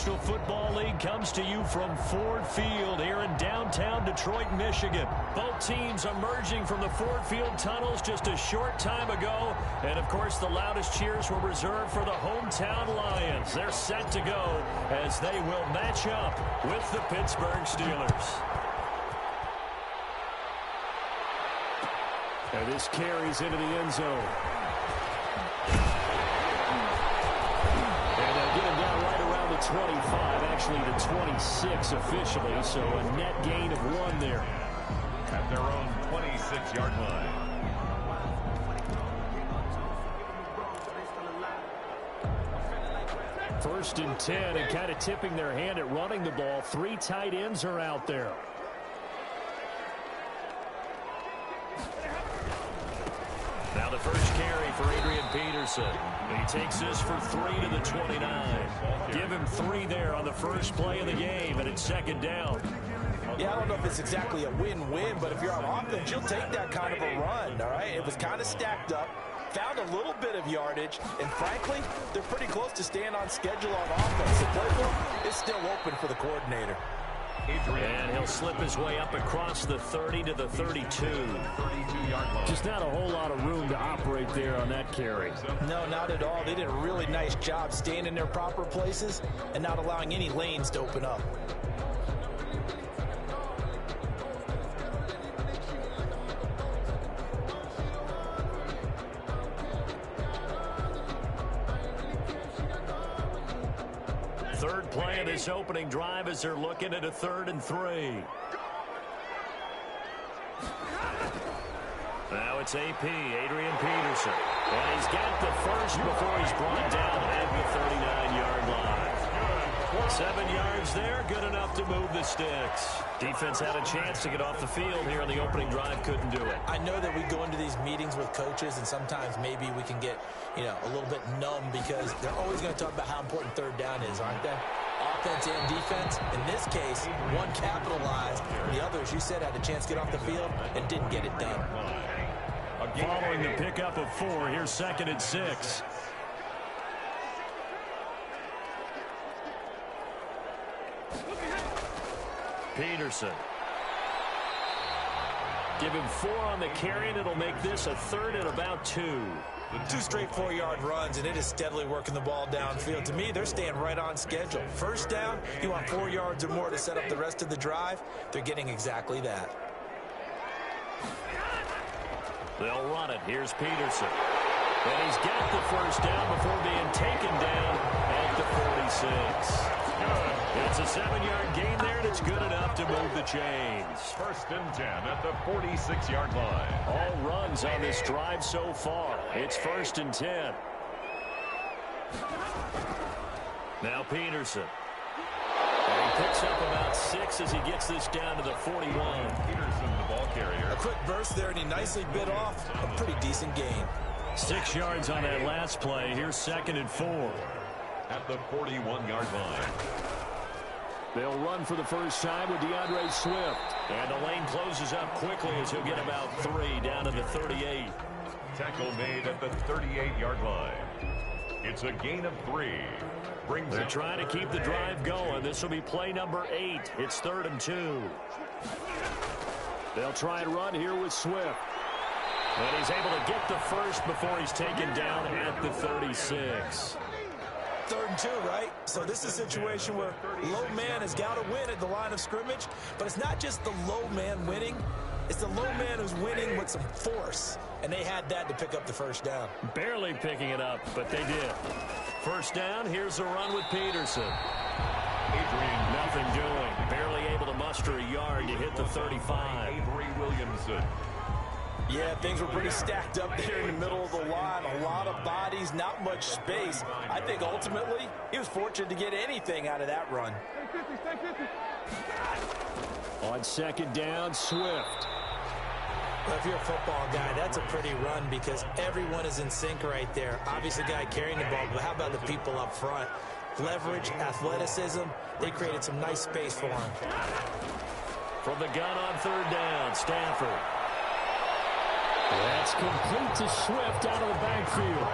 National Football League comes to you from Ford Field here in downtown Detroit, Michigan. Both teams emerging from the Ford Field tunnels just a short time ago. And, of course, the loudest cheers were reserved for the hometown Lions. They're set to go as they will match up with the Pittsburgh Steelers. And this carries into the end zone. And they'll get him down right around the 25, actually the 26 officially, so a net gain of 1 there. At their own 26-yard line. First and 10, and kind of tipping their hand at running the ball. 3 tight ends are out there. Now the first carry for Adrian Peterson. He takes this for 3 to the 29. Give him 3 there on the first play of the game, and it's second down. Yeah, I don't know if it's exactly a win-win, but if you're on offense, you'll take that kind of a run, all right? It was kind of stacked up, found a little bit of yardage, and frankly, they're pretty close to staying on schedule on offense. The playbook is still open for the coordinator. And he'll slip his way up across the 30 to the 32. 32-yard line. Just not a whole lot of room to operate there on that carry. No, not at all. They did a really nice job staying in their proper places and not allowing any lanes to open up. Third play of this opening drive as they're looking at a 3rd and 3. Now it's AP, Adrian Peterson. And he's got the first before he's brought down at the 39-yard line. 7 yards there, good enough to move the sticks. Defense had a chance to get off the field here on the opening drive, couldn't do it. I know that we go into these meetings with coaches, and sometimes maybe we can get, a little bit numb because they're always going to talk about how important 3rd down is, aren't they? Offense and defense. In this case, one capitalized, the other, as you said, had a chance to get off the field and didn't get it done. Following the pickup of 4, here's 2nd and 6. Peterson. Give him 4 on the carry, and it'll make this a 3rd and about 2. 2 straight 4-yard runs, and it is steadily working the ball downfield. To me, they're staying right on schedule. First down, you want 4 yards or more to set up the rest of the drive. They're getting exactly that. They'll run it. Here's Peterson. And he's got the first down before being taken down at the 46. It's a 7-yard gain there, and it's good enough to move the chains. 1st and 10 at the 46-yard line. All runs on this drive so far. It's 1st and 10. Now Peterson. And he picks up about 6 as he gets this down to the 41. Peterson, the ball carrier. A quick burst there, and he nicely bit off a pretty decent gain. 6 yards on that last play. Here's 2nd and 4. At the 41-yard line. They'll run for the first time with DeAndre Swift. And the lane closes up quickly as he'll get about 3 down to the 38. Tackle made at the 38-yard line. It's a gain of 3. They're trying to keep the drive going. This will be play number 8. It's 3rd and 2. They'll try and run here with Swift. And he's able to get the first before he's taken down at the 36. 3rd and 2, right? So this is a situation where low man has got to win at the line of scrimmage, but it's not just the low man winning. It's the low man who's winning with some force, and they had that to pick up the first down. Barely picking it up, but they did. First down, here's a run with Peterson. Adrian, nothing doing. Barely able to muster a yard to hit the 35. Avery Williamson. Yeah, things were pretty stacked up there in the middle of the line. A lot of bodies, not much space. I think ultimately he was fortunate to get anything out of that run. On 2nd down, Swift. Well, if you're a football guy, that's a pretty run because everyone is in sync right there. Obviously, the guy carrying the ball, but how about the people up front? Leverage, athleticism, they created some nice space for him. From the gun on 3rd down, Stafford. That's complete to Swift out of the backfield.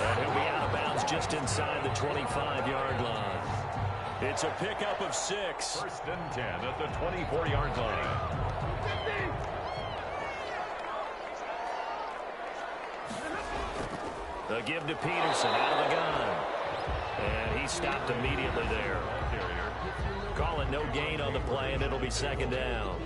And he'll be out of bounds just inside the 25-yard line. It's a pickup of 6. First and 10 at the 24-yard line. The give to Peterson out of the gun. And he stopped immediately there. Call it no gain on the play, and it'll be second down.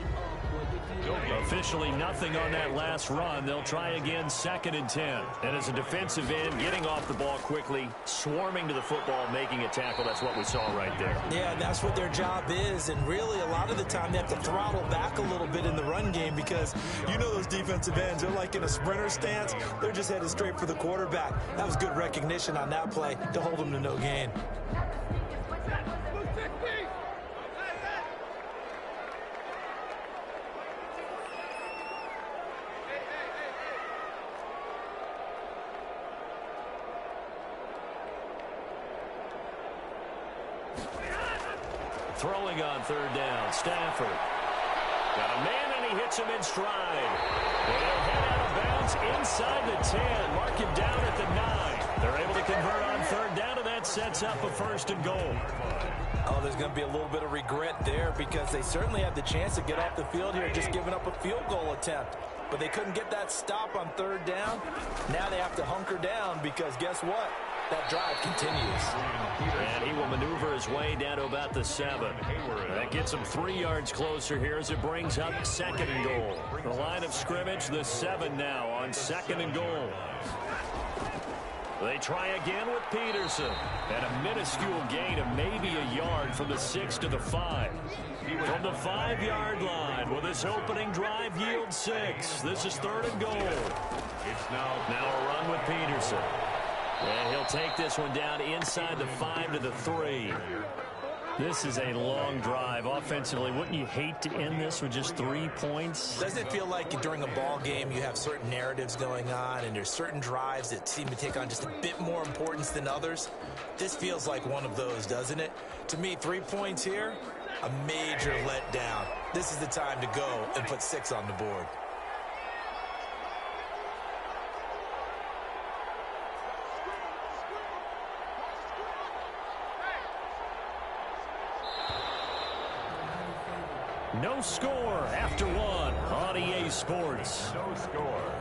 Officially nothing on that last run. They'll try again, second and 10. And as a defensive end, getting off the ball quickly, swarming to the football, making a tackle. That's what we saw right there. Yeah, that's what their job is. And really, a lot of the time, they have to throttle back a little bit in the run game because you know those defensive ends, they're like in a sprinter stance. They're just headed straight for the quarterback. That was good recognition on that play to hold them to no gain. Throwing on third down, Stafford. Got a man, and he hits him in stride. They'll head out of bounds inside the 10. Mark him down at the 9. They're able to convert on third down, and that sets up a first and goal. Oh, there's going to be a little bit of regret there because they certainly had the chance to get off the field here, just giving up a field goal attempt. But they couldn't get that stop on third down. Now they have to hunker down because guess what? That drive continues. And he will maneuver his way down to about the 7. That gets him 3 yards closer here as it brings up second and goal. The line of scrimmage, the 7 now on second and goal. They try again with Peterson. And a minuscule gain of maybe a yard from the 6 to the 5. From the 5-yard line, will this opening drive yield 6? This is third and goal. It's now a run with Peterson. And he'll take this one down inside the 5 to the 3. This is a long drive offensively. Wouldn't you hate to end this with just 3 points? Doesn't it feel like during a ball game you have certain narratives going on and there's certain drives that seem to take on just a bit more importance than others? This feels like one of those, doesn't it? To me, 3 points here, a major letdown. This is the time to go and put 6 on the board. No score after 1 on EA Sports. no score.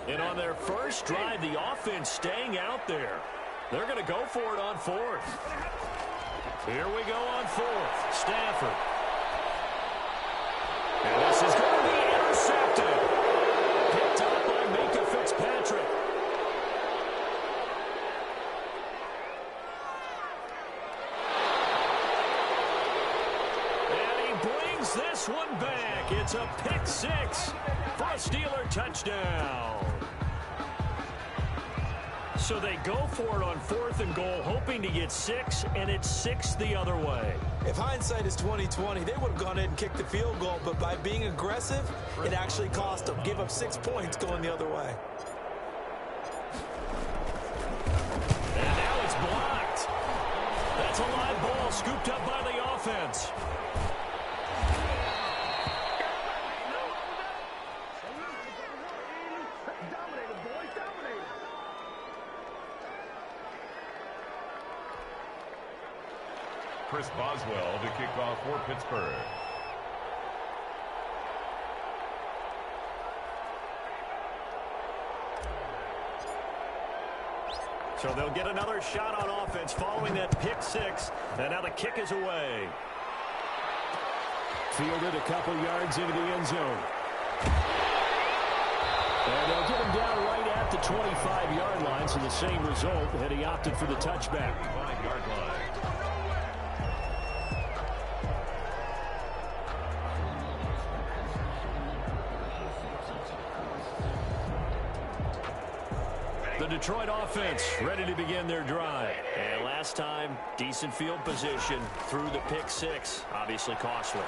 And on their first drive, the offense staying out there. They're going to go for it on 4th. Here we go on 4th. Stafford. And this is going to be intercepted. Picked up by Minka Fitzpatrick. And he brings this one back. It's a pick 6 for a Steeler touchdown. So they go for it on 4th and goal, hoping to get 6, and it's 6 the other way. If hindsight is 20/20, they would have gone ahead and kicked the field goal, but by being aggressive, it actually cost them. Give up 6 points going the other way. And now it's blocked. That's a live ball scooped up by the offense. Chris Boswell to kick off for Pittsburgh. So they'll get another shot on offense following that pick 6. And now the kick is away. Fielded a couple yards into the end zone. And they'll get him down right at the 25-yard line. So the same result had he opted for the touchback. 5-yard line. The Detroit offense ready to begin their drive. And last time, decent field position through the pick 6. Obviously costly.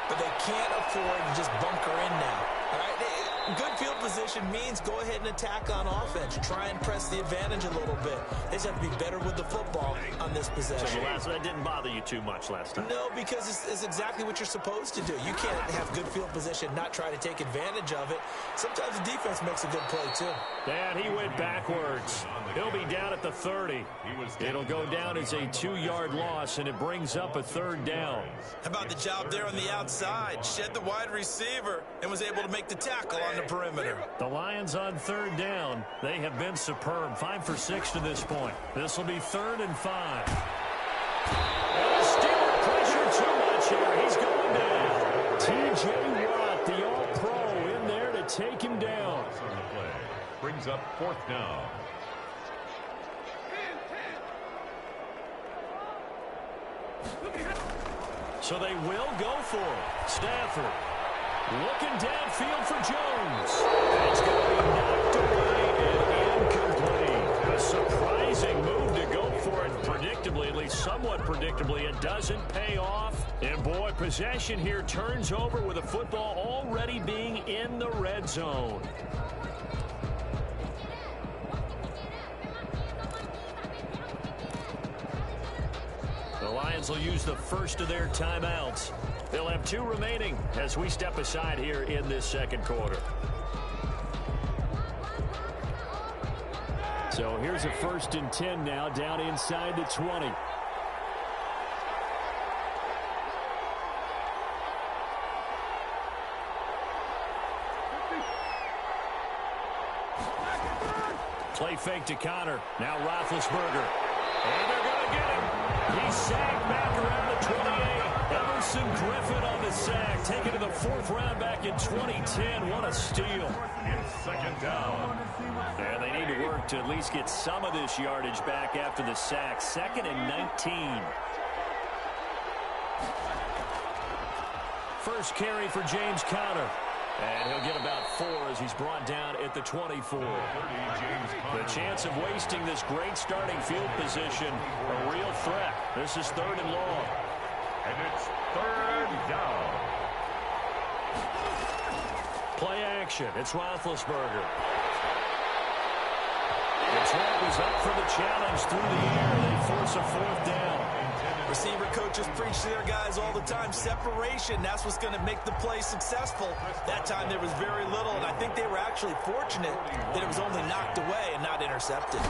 But they can't afford to just bunker in now. All right? Good field position means go ahead and attack on offense. Try and press the advantage a little bit. They just have to be better with the football on this possession. So that didn't bother you too much last time? No, because it's exactly what you're supposed to do. You can't have good field position, not try to take advantage of it. Sometimes the defense makes a good play, too. And he went backwards. He'll be down at the 30. It'll go down as a 2-yard loss, and it brings up a 3rd down. How about the job there on the outside? Shed the wide receiver and was able to make the tackle on the perimeter. The Lions on 3rd down. They have been superb. 5 for 6 to this point. This will be 3rd and 5. And the Steeler pressure too much here. He's going down. T.J. Watt, the All-Pro, in there to take him down. On the play. Brings up 4th down. So they will go for it. Stafford looking downfield for Jones. It's going to be knocked away and incomplete. A surprising move to go for it predictably, at least somewhat predictably. It doesn't pay off. And, boy, possession here turns over with the football already being in the red zone. The Lions will use the first of their timeouts. They'll have 2 remaining as we step aside here in this 2nd quarter. So here's a 1st and 10 now, down inside the 20. Play fake to Connor. Now Roethlisberger. And they're going to get him. He's sacked back around the 28. Everson Griffin on the sack. Taken to the 4th round back in 2010. What a steal. It's 2nd down. And they need to work to at least get some of this yardage back after the sack. 2nd and 19. First carry for James Conner. And he'll get about 4 as he's brought down at the 24. The chance of wasting this great starting field position, a real threat. This is 3rd and long. And it's 3rd down. Play action. It's Roethlisberger. Detroit was up for the challenge through the air. They force a 4th down. Receiver coaches preach to their guys all the time. Separation, that's what's going to make the play successful. That time there was very little, and I think they were actually fortunate that it was only knocked away and not intercepted.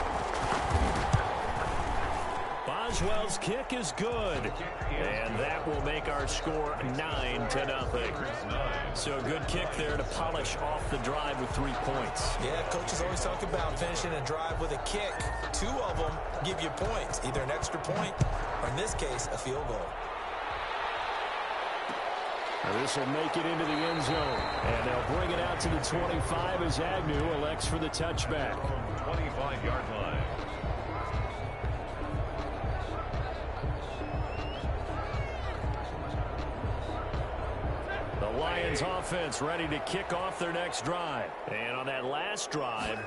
Boswell's kick is good, and that will make our score 9-0. So a good kick there to polish off the drive with 3 points. Yeah, coaches always talk about finishing a drive with a kick. 2 of them give you points, either an extra point or, in this case, a field goal. Now this will make it into the end zone, and they'll bring it out to the 25 as Agnew elects for the touchback. 25-yard line. The Lions offense ready to kick off their next drive. And on that last drive,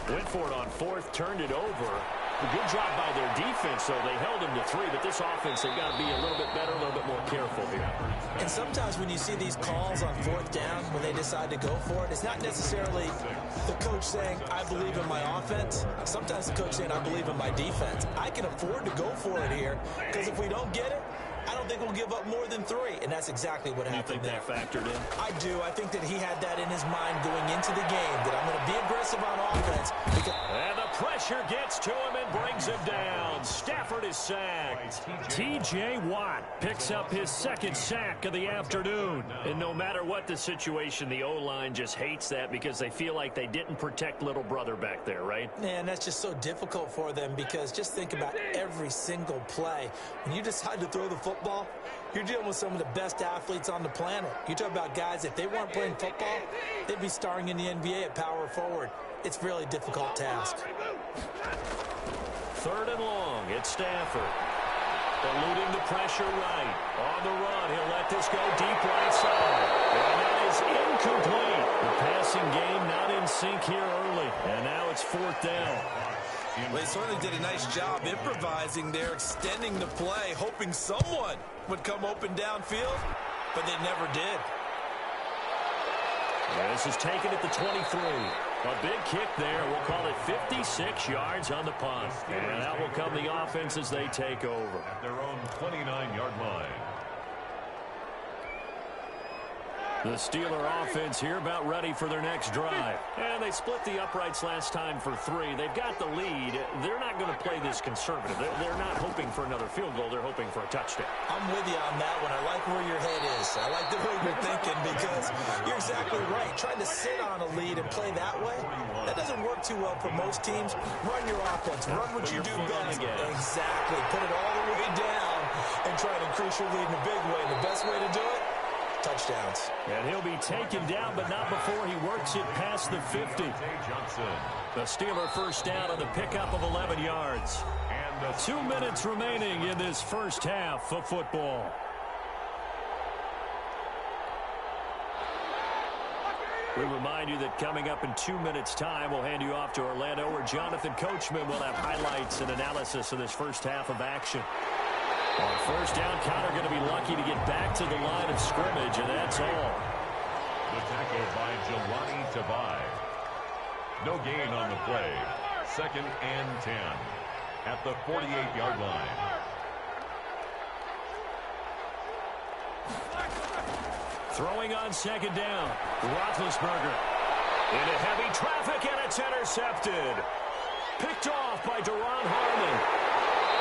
went for it on 4th, turned it over. A good job by their defense, though. They held him to 3, but this offense, they've got to be a little bit better, a little bit more careful here. And sometimes when you see these calls on 4th down, when they decide to go for it, it's not necessarily the coach saying, I believe in my offense. Sometimes the coach saying, I believe in my defense. I can afford to go for it here, because if we don't get it, I don't think we'll give up more than 3, and that's exactly what happened there. You think that factored in? I do. I think that he had that in his mind going into the game, that I'm going to be aggressive on offense. And the pressure gets to him and brings him down. Stafford is sacked. T.J. Watt picks up his 2nd sack of the afternoon. And no matter what the situation, the O-line just hates that because they feel like they didn't protect little brother back there, right? Man, that's just so difficult for them because just think about every single play. When you decide to throw the football, you're dealing with some of the best athletes on the planet. You talk about guys, if they weren't playing football, they'd be starring in the NBA at power forward. It's a really difficult task. 3rd and long. It's Stafford. Eluding the pressure right. On the run, he'll let this go deep right side. And that is incomplete. The passing game not in sync here early. And now it's 4th down. Well, they certainly did a nice job improvising there, extending the play, hoping someone would come open downfield, but they never did. This is taken at the 23. A big kick there. We'll call it 56 yards on the punt. And that will come the offense as they take over. At their own 29-yard line. The Steeler offense here about ready for their next drive. And they split the uprights last time for 3. They've got the lead. They're not going to play this conservative. They're not hoping for another field goal. They're hoping for a touchdown. I'm with you on that one. I like where your head is. I like the way you're thinking because you're exactly right. Trying to sit on a lead and play that way, that doesn't work too well for most teams. Run your offense. Run what you do best. Exactly. Put it all the way down and try to increase your lead in a big way. And the best way to do it, touchdowns. And he'll be taken down, but not before he works it past the 50. The Steeler first down on the pickup of 11 yards. 2 minutes remaining in this first half of football. We remind you that coming up in 2 minutes' time, we'll hand you off to Orlando, where Jonathan Coachman will have highlights and analysis of this first half of action. On first down, Connor going to be lucky to get back to the line of scrimmage, and that's all. The tackle by Jelani Tavai. No gain on the play. 2nd and 10 at the 48-yard line. Throwing on 2nd down. Roethlisberger into heavy traffic, and it's intercepted. Picked off by Deron Harmon.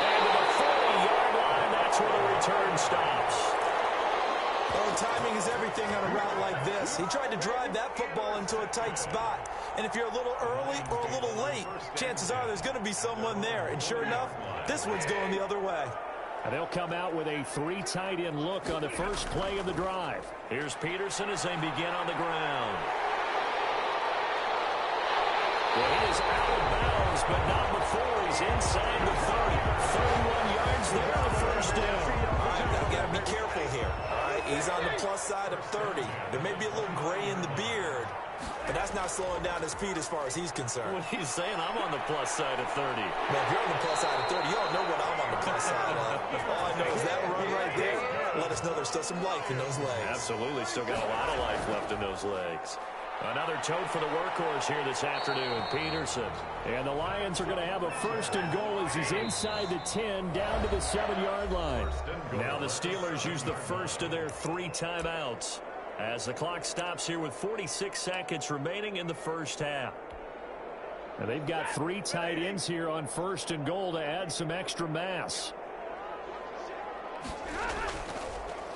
And to the 40-yard line, that's where the return stops. Well, timing is everything on a route like this. He tried to drive that football into a tight spot. And if you're a little early or a little late, chances are there's going to be someone there. And sure enough, this one's going the other way. And they'll come out with a 3 tight end look on the first play of the drive. Here's Peterson as they begin on the ground. Well, he is out of bounds, but not before he's inside the 30. 31 yards there on the first down. All right, now got to be careful here. All right, he's on the plus side of 30. There may be a little gray in the beard, but that's not slowing down his speed as far as he's concerned. What he's saying, I'm on the plus side of 30. Man, if you're on the plus side of 30, you don't know what I'm on the plus side of. All I know is that run right there let us know there's still some life in those legs. Absolutely, still got a lot of life left in those legs. Another tote for the workhorse here this afternoon, Peterson. And the Lions are going to have a 1st and goal as he's inside the 10, down to the 7-yard line. Now the Steelers use the first of their 3 timeouts as the clock stops here with 46 seconds remaining in the first half. And they've got 3 tight ends here on 1st and goal to add some extra mass.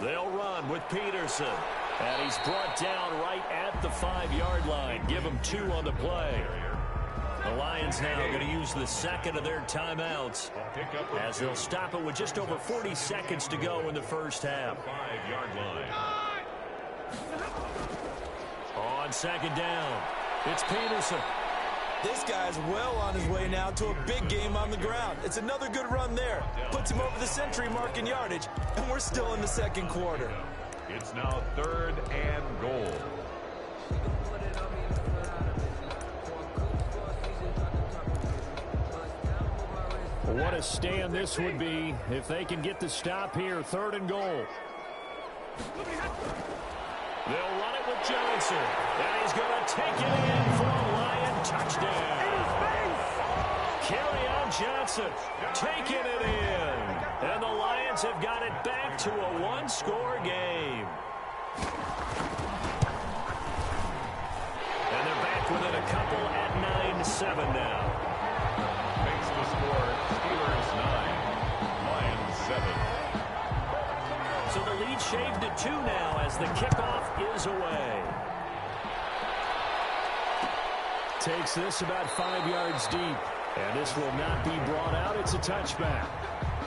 They'll run with Peterson. And he's brought down right at the 5-yard line. Give him 2 on the play. The Lions now going to use the 2nd of their timeouts as they'll stop it with just over 40 seconds to go in the first half. 5-yard line. On 2nd down, it's Peterson. This guy's well on his way now to a big game on the ground. It's another good run there. Puts him over the century mark in yardage, and we're still in the 2nd quarter. It's now 3rd and goal. What a stand this would be if they can get the stop here. 3rd and goal. They'll run it with Johnson. And he's going to take it in for a Lion touchdown. Kerryon Johnson taking it in. And the Lions have got it back to a 1-score game. And they're back within a couple at 9-7 now. Makes the score Steelers 9, Lions 7. So the lead shaved to 2 now as the kickoff is away. Takes this about 5 yards deep. And this will not be brought out. It's a touchback.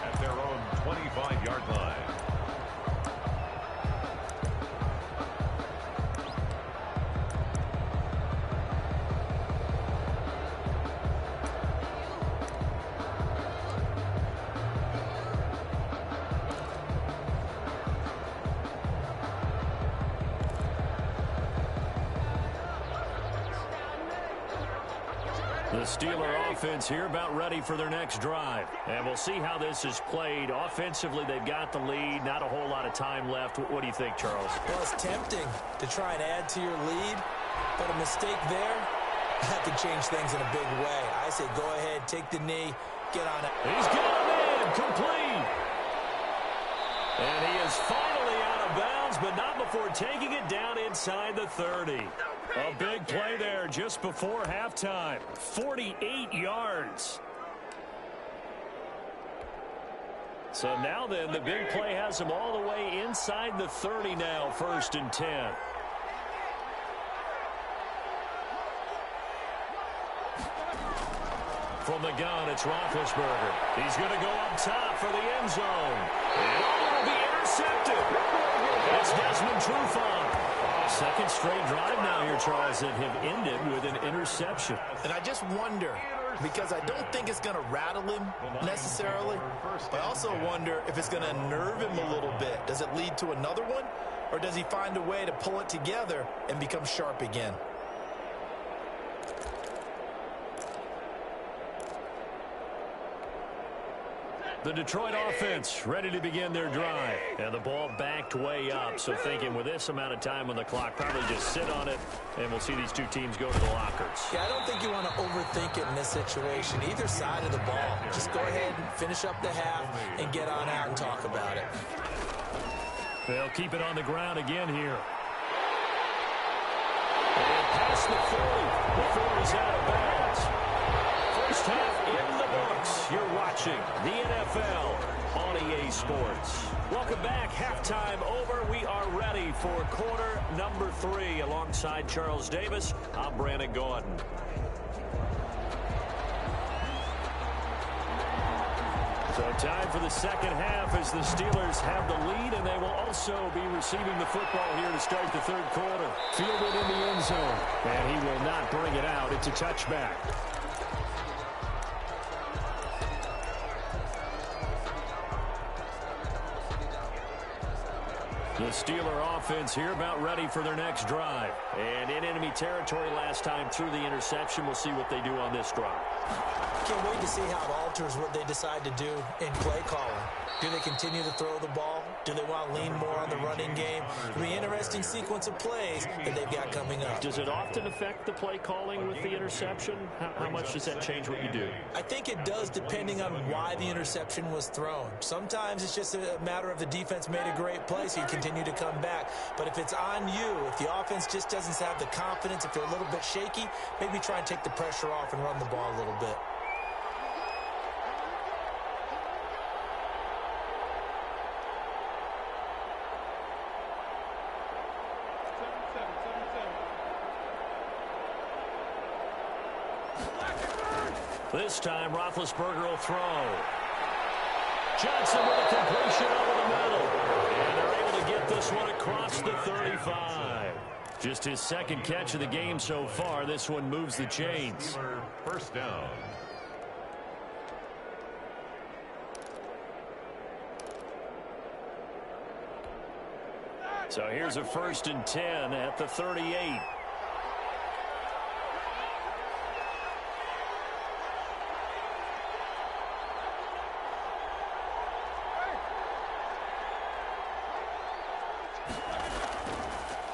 At their own 25-yard line. The Steeler offense here about ready for their next drive. And we'll see how this is played. Offensively, they've got the lead. Not a whole lot of time left. What do you think, Charles? Well, it's tempting to try and add to your lead, but a mistake there, that could change things in a big way. I say go ahead, take the knee, get on it. He's got him in, complete. And he is finally out of bounds, but not before taking it down inside the 30. A big play there just before halftime. 48 yards. So now then, the big play has him all the way inside the 30 now, 1st and 10. From the gun, it's Roethlisberger. He's going to go up top for the end zone. And it will be intercepted. It's Desmond Trufant. Second straight drive now here, Charles, that have ended with an interception. And I just wonder, because I don't think it's going to rattle him necessarily, but I also wonder if it's going to nerve him a little bit. Does it lead to another one, or does he find a way to pull it together and become sharp again? The Detroit offense ready to begin their drive. And the ball backed way up. So thinking with this amount of time on the clock, probably just sit on it, and we'll see these two teams go to the lockers. Yeah, I don't think you want to overthink it in this situation. Either side of the ball. Just go ahead and finish up the half and get on out and talk about it. They'll keep it on the ground again here. And past the 40 before he's out of bounds. First half in the books. You're watching the NFL on EA Sports. Welcome back. Halftime over. We are ready for quarter number 3. Alongside Charles Davis, I'm Brandon Gaudin. So time for the second half as the Steelers have the lead, and they will also be receiving the football here to start the third quarter. Fielded in the end zone, and he will not bring it out. It's a touchback. The Steeler offense here about ready for their next drive. And in enemy territory last time through the interception. We'll see what they do on this drive. Can't wait to see how it alters what they decide to do in play calling. Do they continue to throw the ball? Do they want to lean more on the running game? It'll be an interesting sequence of plays that they've got coming up. Does it often affect the play calling with the interception? How much does that change what you do? I think it does depending on why the interception was thrown. Sometimes it's just a matter of the defense made a great play, so you continue to come back. But if it's on you, if the offense just doesn't have the confidence, if they're a little bit shaky, maybe try and take the pressure off and run the ball a little bit. This time, Roethlisberger will throw. Johnson with a completion over the middle. And they're able to get this one across the 35. Just his second catch of the game so far. This one moves the chains. First down. So here's a 1st and 10 at the 38.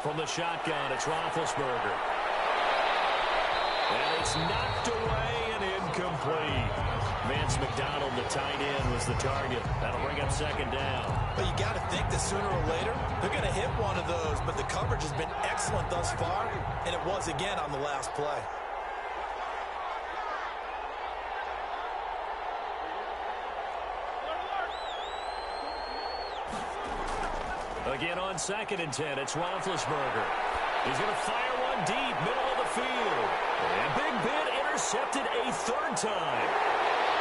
From the shotgun, it's Roethlisberger. And it's knocked away and incomplete. Vance McDonald, the tight end, was the target. That'll bring up second down. But you got to think that sooner or later, they're going to hit one of those. But the coverage has been excellent thus far, and it was again on the last play. Again on 2nd and 10, it's Roethlisberger. He's going to fire one deep, middle of the field. And Big Ben intercepted a 3rd time.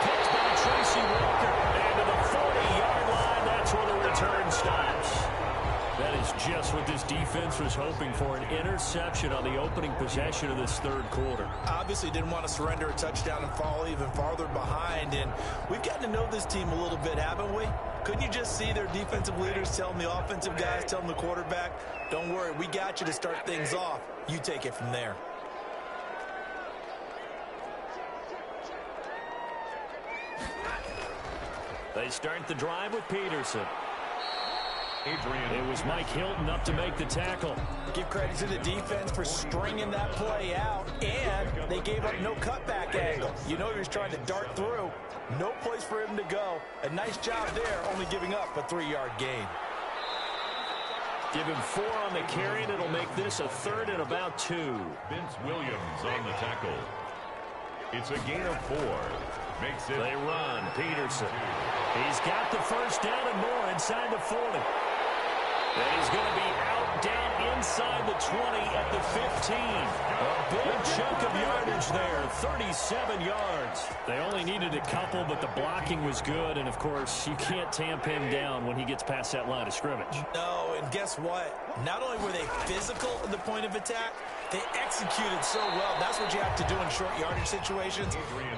Picked by Tracy Walker. And to the 40-yard line, that's where the return stops. That is just what this defense was hoping for, an interception on the opening possession of this third quarter. Obviously didn't want to surrender a touchdown and fall even farther behind. And we've gotten to know this team a little bit, haven't we? Couldn't you just see their defensive leaders telling the offensive guys, telling the quarterback, don't worry, we got you to start things off. You take it from there. They start the drive with Peterson. Adrian. It was Mike Hilton up to make the tackle. Give credit to the defense for stringing that play out, and they gave up no cutback angle. You know he was trying to dart through. No place for him to go. A nice job there, only giving up a 3-yard gain. Give him 4 on the carry, and it'll make this a 3rd and about 2. Vince Williams on the tackle. It's a gain of 4. Makes it. They run. Peterson. He's got the first down and more inside the 40. And he's going to be out down inside the 20 at the 15. A big chunk of yardage there, 37 yards. They only needed a couple, but the blocking was good. And, of course, you can't tamp him down when he gets past that line of scrimmage. No, and guess what? Not only were they physical at the point of attack, they executed so well. That's what you have to do in short yardage situations.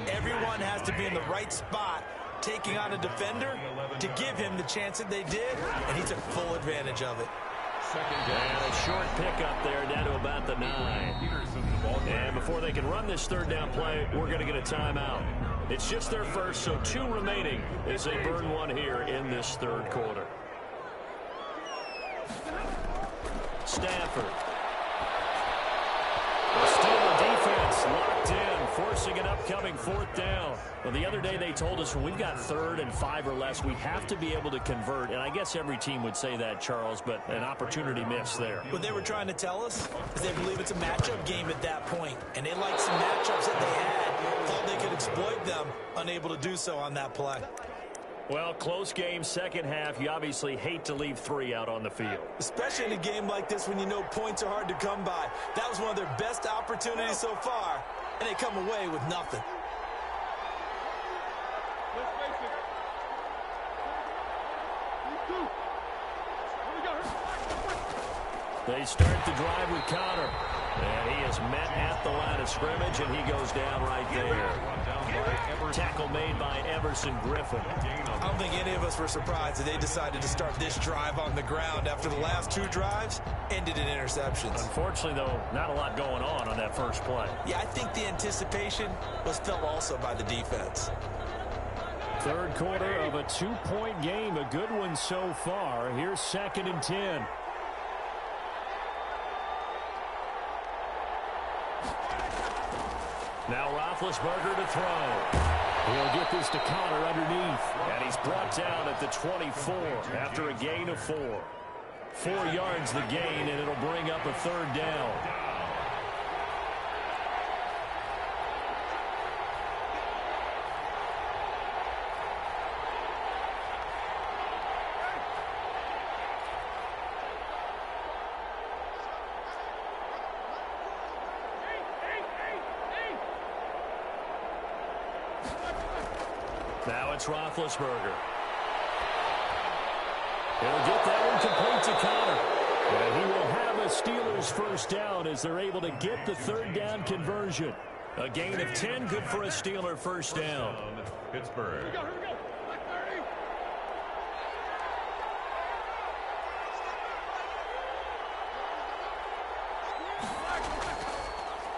Everyone has to be in the right spot, taking on a defender to give him the chance that they did, and he took full advantage of it. And a short pickup there down to about the 9. And before they can run this 3rd down play, we're going to get a timeout. It's just their first, so 2 remaining as they burn one here in this 3rd quarter. Stafford. The Steeler defense locked in, forcing an upcoming 4th down. Well, the other day they told us when we've got 3rd and 5 or less, we have to be able to convert. And I guess every team would say that, Charles, but an opportunity missed there. What they were trying to tell us is they believe it's a matchup game at that point, and they liked some matchups that they had, thought they could exploit them, unable to do so on that play. Well, close game, 2nd half. You obviously hate to leave 3 out on the field. Especially in a game like this when you know points are hard to come by. That was one of their best opportunities so far, and they come away with nothing. They start the drive with Connor. And he is met at the line of scrimmage, and he goes down right there. Tackle made by Everson Griffin. I don't think any of us were surprised that they decided to start this drive on the ground after the last 2 drives ended in interceptions. Unfortunately, though, not a lot going on that first play. Yeah, I think the anticipation was felt also by the defense. 3rd quarter of a 2-point game, a good one so far. Here's 2nd and 10. Now Roethlisberger to throw. He'll get this to Connor underneath. And he's brought down at the 24 after a gain of 4. 4 yards the gain, and it'll bring up a 3rd down. Now it's Roethlisberger. He'll get that one complete to Connor. And he will have a Steelers 1st down as they're able to get the 3rd down conversion. A gain of 10, good for a Steeler 1st down. Pittsburgh.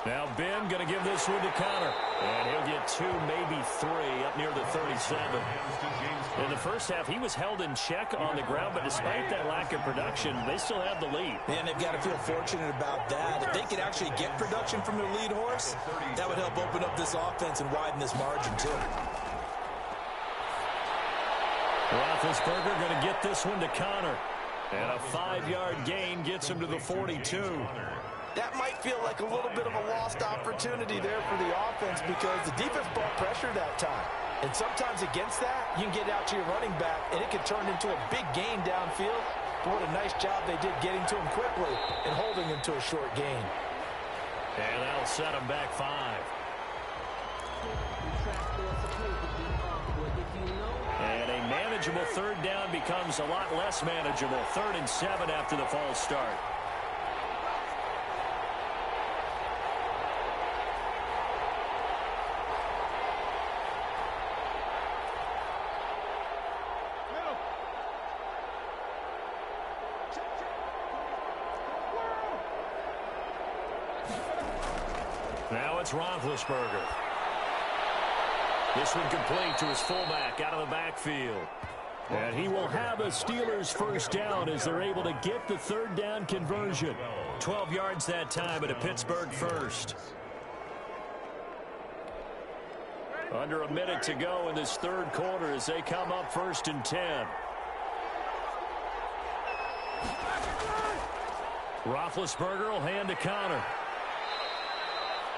Now Ben going to give this one to Connor. And he'll get 2, maybe 3 up near the 37. In the first half, he was held in check on the ground, but despite that lack of production, they still have the lead. And they've got to feel fortunate about that. If they could actually get production from their lead horse, that would help open up this offense and widen this margin too. Roethlisberger going to get this one to Connor. And a 5-yard gain gets him to the 42. That might feel like a little bit of a lost opportunity there for the offense because the defense brought pressure that time. And sometimes against that, you can get out to your running back, and it could turn into a big gain downfield. But what a nice job they did getting to him quickly and holding him to a short gain. And that'll set him back 5. And a manageable 3rd down becomes a lot less manageable. 3rd and 7 after the false start. Now it's Roethlisberger. This one complete to his fullback out of the backfield. And he will have a Steelers first down as they're able to get the third down conversion. 12 yards that time at a Pittsburgh first. Under a minute to go in this third quarter as they come up 1st and 10. Roethlisberger will hand to Conner.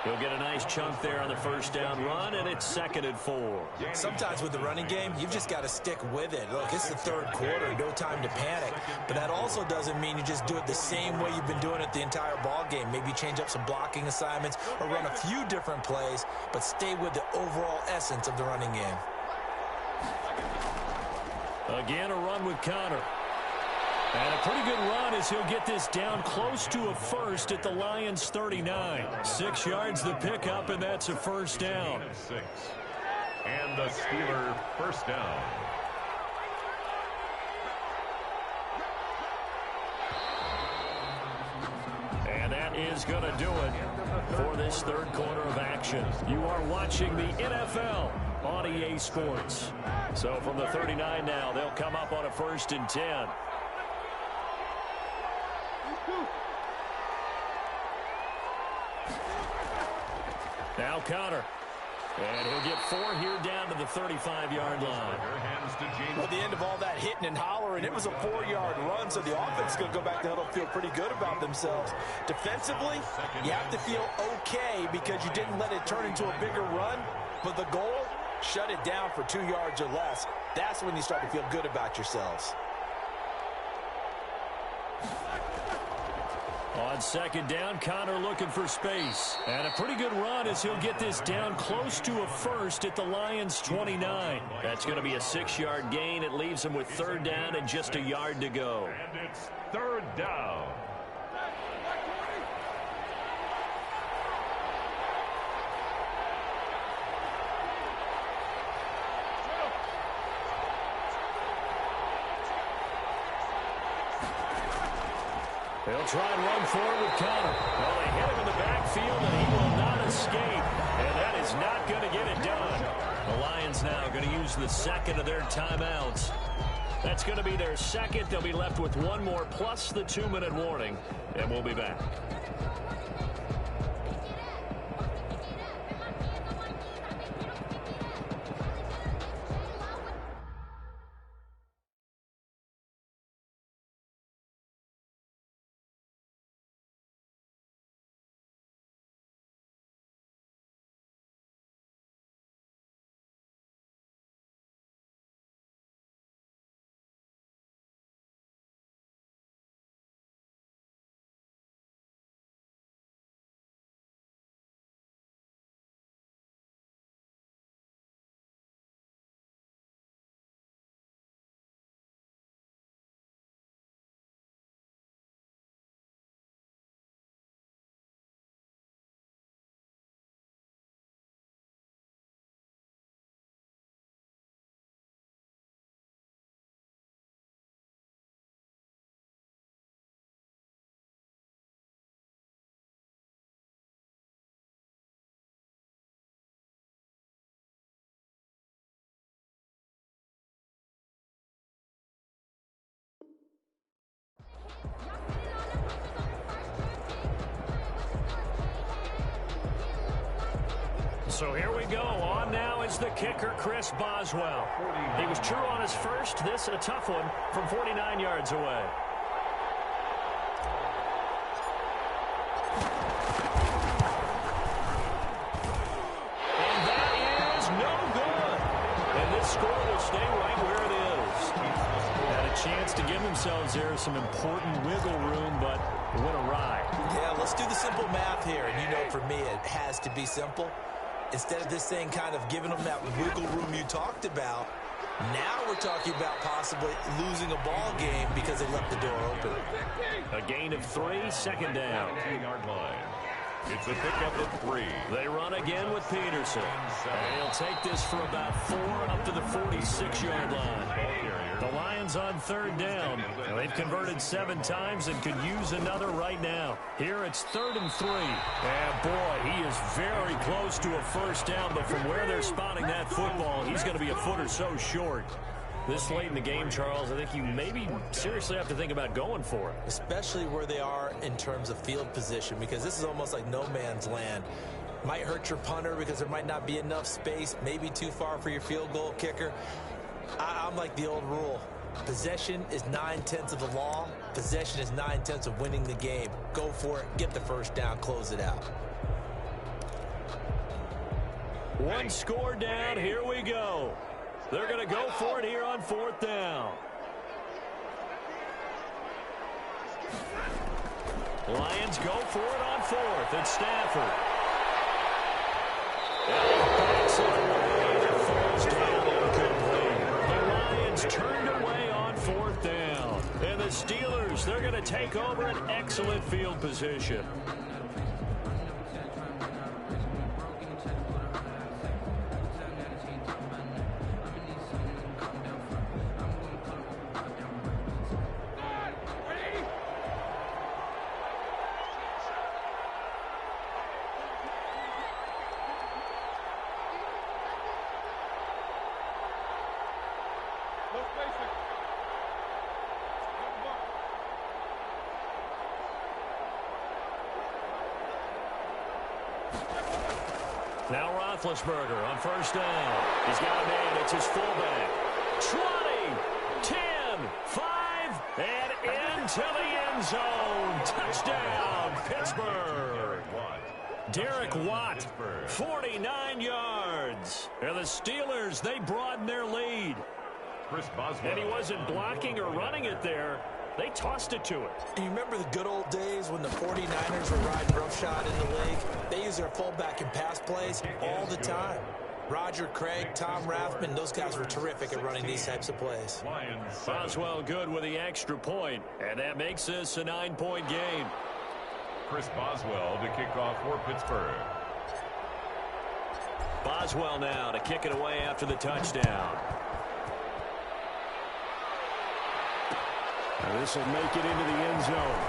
He'll get a nice chunk there on the first down run, and it's 2nd and 4. Sometimes with the running game, you've just got to stick with it. Look, it's the third quarter, no time to panic. But that also doesn't mean you just do it the same way you've been doing it the entire ball game. Maybe change up some blocking assignments or run a few different plays, but stay with the overall essence of the running game. Again, a run with Conner. And a pretty good run as he'll get this down close to a first at the Lions 39. 6 yards the pickup, and that's a first down. 6. And the Steeler first down. And that is going to do it for this third quarter of action. You are watching the NFL on EA Sports. So from the 39 now, they'll come up on a 1st and 10. Now Conner. And he'll get 4 here down to the 35-yard line. Well, at the end of all that hitting and hollering, it was a 4-yard run, so the offense is going to go back to huddle, feel pretty good about themselves. Defensively, you have to feel okay because you didn't let it turn into a bigger run, but the goal, shut it down for 2 yards or less. That's when you start to feel good about yourselves. On 2nd down, Conner looking for space. And a pretty good run as he'll get this down close to a first at the Lions 29. That's going to be a 6-yard gain. It leaves him with 3rd down and just a yard to go. And it's 3rd down. They'll try and run forward with Conner. Well, they hit him in the backfield, and he will not escape. And that is not going to get it done. The Lions now going to use the 2nd of their timeouts. That's going to be their 2nd. They'll be left with 1 more plus the 2-minute warning. And we'll be back. So here we go. On now is the kicker, Chris Boswell. He was true on his first. This a tough one from 49 yards away. And that is no good. And this score will stay right where it is. Had a chance to give themselves there some important wiggle room, but what a ride. Yeah, let's do the simple math here. And you know, for me, it has to be simple. Instead of this thing kind of giving them that wiggle room you talked about, now we're talking about possibly losing a ball game because they left the door open. A gain of 3, 2nd down. 19-yard line. It's a pickup of 3. They run again with Peterson. And he'll take this for about 4 up to the 46-yard line. The Lions on 3rd down. They've converted 7 times and could use another right now. Here it's 3rd and 3. And boy, he is very close to a first down, but from where they're spotting that football, he's going to be a foot or so short. This late in the game, Charles, I think you maybe seriously have to think about going for it. Especially where they are in terms of field position, because this is almost like no man's land. Might hurt your punter because there might not be enough space, maybe too far for your field goal kicker. I'm like the old rule. Possession is 9/10 of the law. Possession is 9/10 of winning the game. Go for it, get the first down, close it out. One score down, here we go. They're going to go for it here on 4th down. Lions go for it on 4th. It's Stafford. And he backs it away. It falls down incomplete. The Lions turned away on 4th down. And the Steelers, they're going to take over an excellent field position. Now Roethlisberger on 1st down. He's got a man. It's his fullback. 20, 10, 5, and into the end zone. Touchdown, Pittsburgh. Derek Watt, 49 yards. And the Steelers, they broaden their lead. Chris Boswell. And he wasn't blocking or running it there. They tossed it to it. And you remember the good old days when the 49ers were riding roughshod in the league? They use their fullback in pass plays all the time. Roger Craig, Tom Rathman, those guys were terrific at running these types of plays. Boswell good with the extra point, and that makes this a 9-point game. Chris Boswell to kick off for Pittsburgh. Boswell now to kick it away after the touchdown. This will make it into the end zone.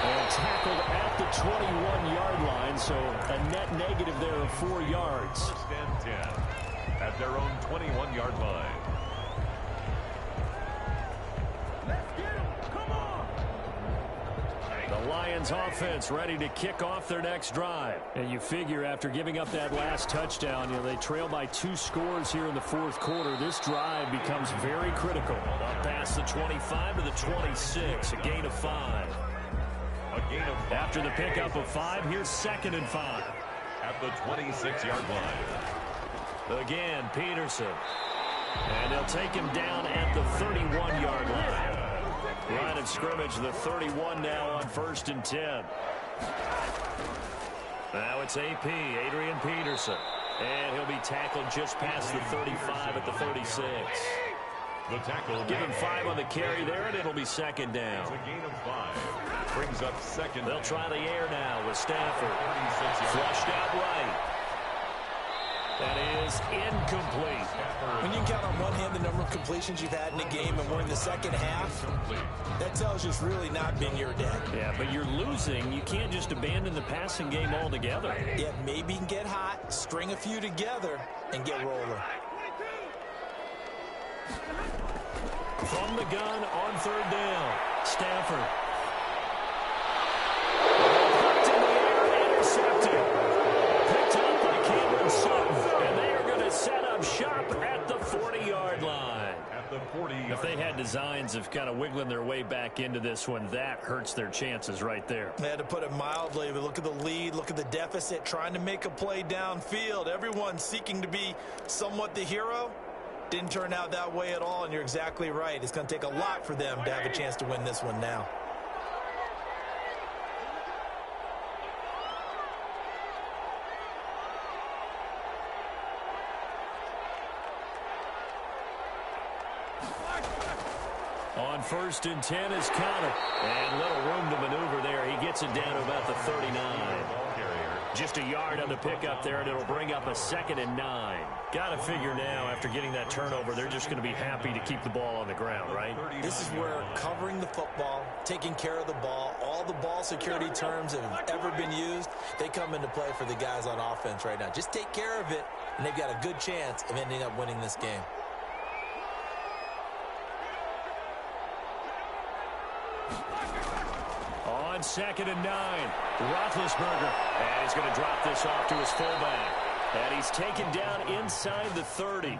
And tackled at the 21-yard line, so a net negative there of 4 yards. 1st and 10 at their own 21-yard line. The Lions offense ready to kick off their next drive. And you figure after giving up that last touchdown, they trail by 2 scores here in the 4th quarter. This drive becomes very critical. Up past the 25 to the 26, a gain of 5. After the pickup of 5, here's 2nd and 5. At the 26-yard line. Again, Peterson. And they'll take him down at the 31-yard line. Line of scrimmage, the 31 now on 1st and 10. Now it's AP, Adrian Peterson. And he'll be tackled just past the 35 at the 36. The tackle. Give him 5 on the carry there, and it'll be 2nd down. It's a gain of 5. Brings up 2nd. They'll try the air now with Stafford. Flushed out right. That is incomplete. When you count on one hand the number of completions you've had in a game and we're in the second half, that tells you it's really not been your day. Yeah, but you're losing. You can't just abandon the passing game altogether. Yeah, maybe you can get hot, string a few together, and get rolling. From the gun on 3rd down, Stafford. Hooked in the air, intercepted. Picked up by Cameron Sutton, and they are going to set up shop at the 40-yard line. At the 40. If they had designs of kind of wiggling their way back into this one, that hurts their chances right there. They had to put it mildly, but look at the lead, look at the deficit, trying to make a play downfield. Everyone seeking to be somewhat the hero. Didn't turn out that way at all, and you're exactly right. It's going to take a lot for them to have a chance to win this one now. On 1st and 10 is Connor. And little room to maneuver there. He gets it down to about the 39. Just a yard on the pickup there, and it'll bring up a 2nd and 9. Got to figure now, after getting that turnover, they're just going to be happy to keep the ball on the ground, right? This is where covering the football, taking care of the ball, all the ball security terms that have ever been used, they come into play for the guys on offense right now. Just take care of it, and they've got a good chance of ending up winning this game. On 2nd and 9, Roethlisberger. And he's going to drop this off to his fullback. And he's taken down inside the 30.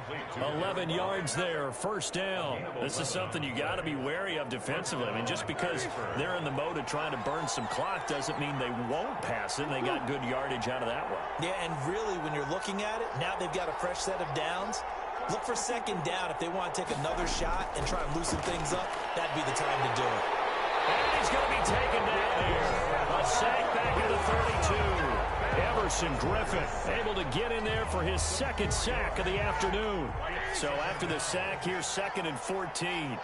11 yards there, 1st down. This is something you got to be wary of defensively. I mean, just because they're in the mode of trying to burn some clock doesn't mean they won't pass it. They got good yardage out of that one. Yeah, and really, when you're looking at it, now they've got a fresh set of downs. Look for 2nd down. If they want to take another shot and try and loosen things up, that'd be the time to do it. And he's going to be taken down here. A sack back at the 32. Everson Griffin able to get in there for his 2nd sack of the afternoon. So after the sack, here's 2nd and 14.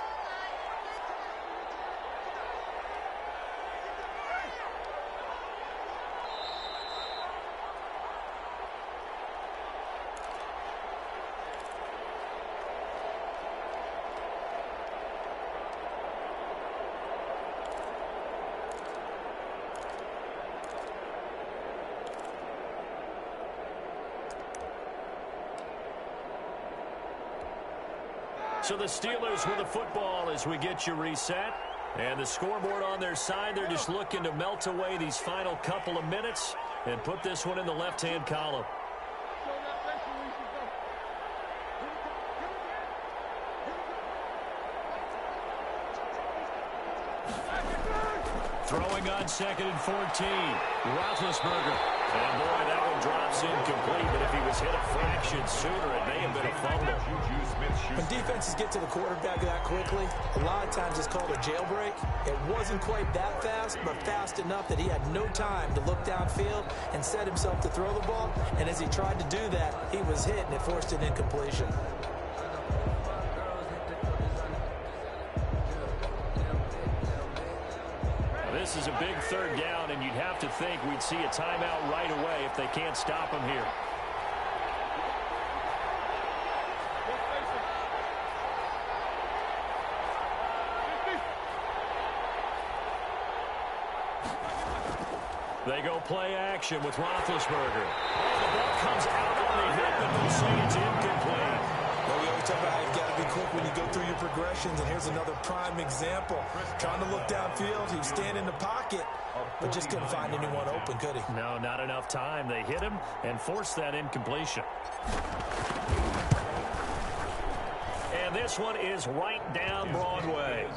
So the Steelers with the football as we get you reset. And the scoreboard on their side, they're just looking to melt away these final couple of minutes and put this one in the left-hand column. Throwing on 2nd and 14. Roethlisberger. And boy, that one drops incomplete, but if he was hit a fraction sooner, it may have been a fumble. When defenses get to the quarterback that quickly, a lot of times it's called a jailbreak. It wasn't quite that fast, but fast enough that he had no time to look downfield and set himself to throw the ball. And as he tried to do that, he was hit, and it forced an incompletion. This is a big 3rd down, and you'd have to think we'd see a timeout right away if they can't stop him here. They go play action with Roethlisberger. Oh, the ball comes out on the hip, and we'll say it's incomplete. Well, we always talk about you've got to be quick when you go through your progressions, and here's another prime example. Trying to look downfield, he was standing in the pocket, but just couldn't find anyone open, could he? No, not enough time. They hit him and forced that incompletion. And this one is right down Broadway.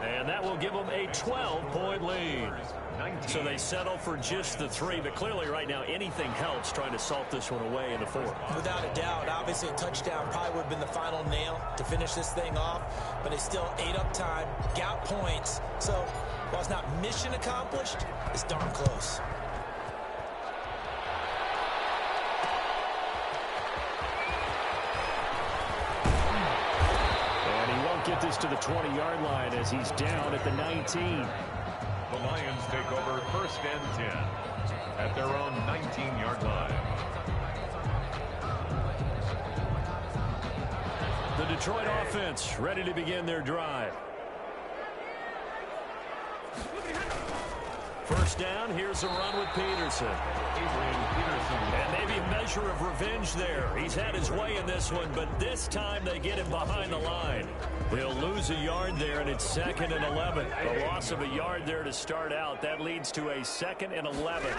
And that will give them a 12-point lead. So they settle for just the 3, but clearly right now anything helps trying to salt this one away in the 4th. Without a doubt, obviously a touchdown probably would have been the final nail to finish this thing off, but they still ate up time, got points. So while it's not mission accomplished, it's darn close. And he won't get this to the 20-yard line as he's down at the 19. The Lions take over 1st and 10 at their own 19-yard line. The Detroit offense ready to begin their drive. 1st down, here's a run with Peterson. And maybe a measure of revenge there. He's had his way in this one, but this time they get him behind the line. They'll lose a yard there, and it's 2nd and 11. A loss of a yard there to start out. That leads to a 2nd and 11.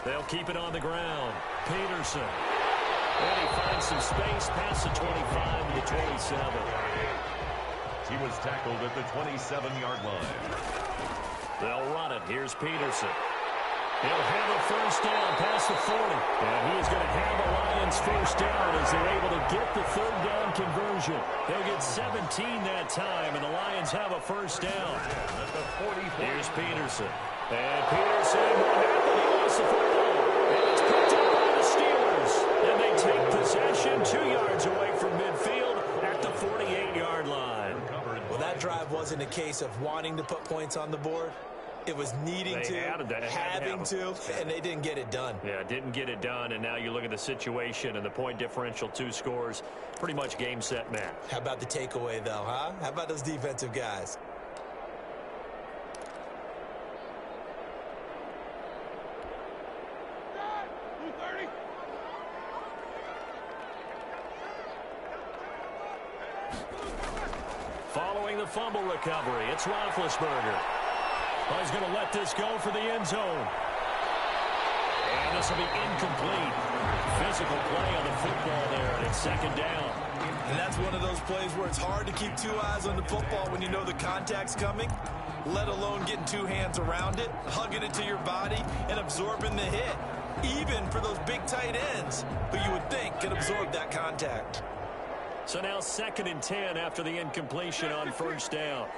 They'll keep it on the ground. Peterson. And he finds some space past the 25 to the 27. He was tackled at the 27-yard line. They'll run it. Here's Peterson. He'll have a 1st down past the 40. And he is going to have the Lions 1st down as they're able to get the 3rd down conversion. They'll get 17 that time, and the Lions have a 1st down. Here's Peterson. And Peterson, what happened? He lost the football. And it's picked up by the Steelers. And they take possession 2 yards away from midfield at the 48-yard line. Well, that drive wasn't a case of wanting to put points on the board. It was needing to, having to, and they didn't get it done. Yeah, didn't get it done, and now you look at the situation and the point differential, 2 scores, pretty much game, set, match. How about the takeaway, though, huh? How about those defensive guys? Following the fumble recovery, it's Roethlisberger. Oh, he's going to let this go for the end zone. And this will be incomplete. Physical play on the football there, and it's 2nd down. And that's one of those plays where it's hard to keep 2 eyes on the football when you know the contact's coming, let alone getting 2 hands around it, hugging it to your body, and absorbing the hit, even for those big tight ends who you would think could absorb that contact. So now 2nd and 10 after the incompletion on 1st down.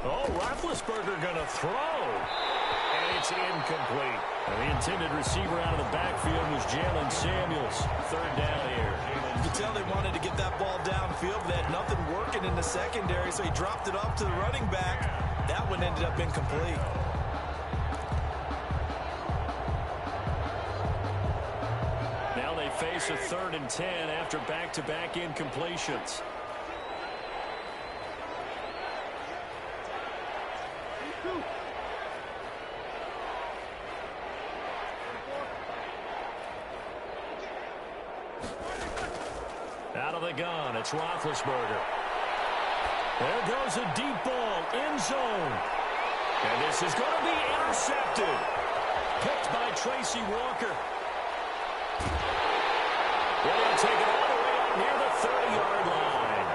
Oh, Roethlisberger going to throw. And it's incomplete. And the intended receiver out of the backfield was Jalen Samuels. 3rd down here. You could tell they wanted to get that ball downfield, but they had nothing working in the secondary, so he dropped it off to the running back. That one ended up incomplete. Now they face a 3rd and 10 after back-to-back incompletions. Out of the gun, it's Roethlisberger. There goes a deep ball, end zone. And this is going to be intercepted. Picked by Tracy Walker. They're going to take it all the way up near the 30-yard line.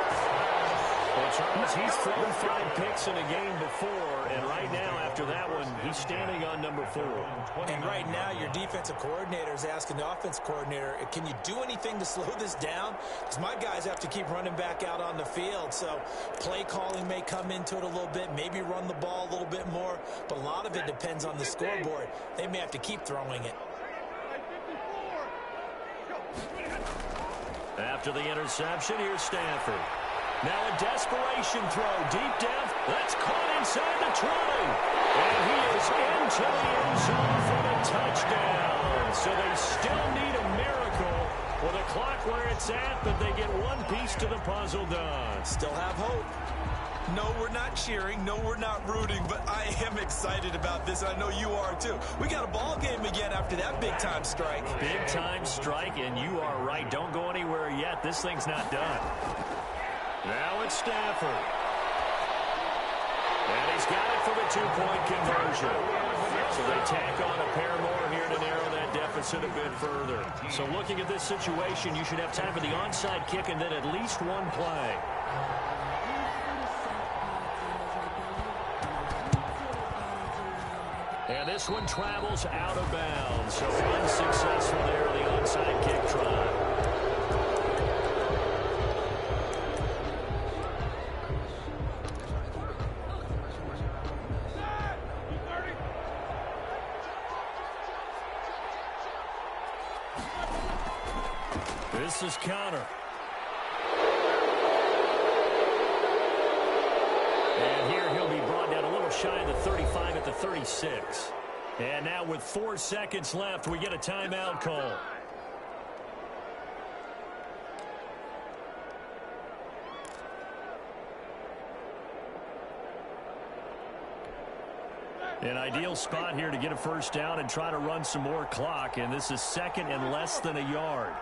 Well, Charles, he's thrown 5 picks in a game before, and right now, after that one, he's standing on number 4. And right now, your defensive coordinator is asking the offense coordinator, can you do anything to slow this down? Because my guys have to keep running back out on the field, so play calling may come into it a little bit, maybe run the ball a little bit more, but a lot of it depends on the scoreboard. They may have to keep throwing it. After the interception, here's Stafford. Now a desperation throw deep down. That's caught inside the 20. And he is into the end zone for the touchdown. So they still need a miracle with a clock where it's at, but they get one piece to the puzzle done. Still have hope. No, we're not cheering. No, we're not rooting, but I am excited about this. I know you are too. We got a ball game again after that big-time strike. Big-time strike, and you are right. Don't go anywhere yet. This thing's not done. Now it's Stafford. And he's got it for the 2-point conversion. So they tack on a pair more here to narrow that deficit a bit further. So looking at this situation, you should have time for the onside kick and then at least one play. And this one travels out of bounds. So unsuccessful there, the onside kick try. This is Connor. And here he'll be brought down a little shy of the 35 at the 36. And now with 4 seconds left, we get a timeout call. An ideal spot here to get a first down and try to run some more clock. And this is 2nd and less than a yard.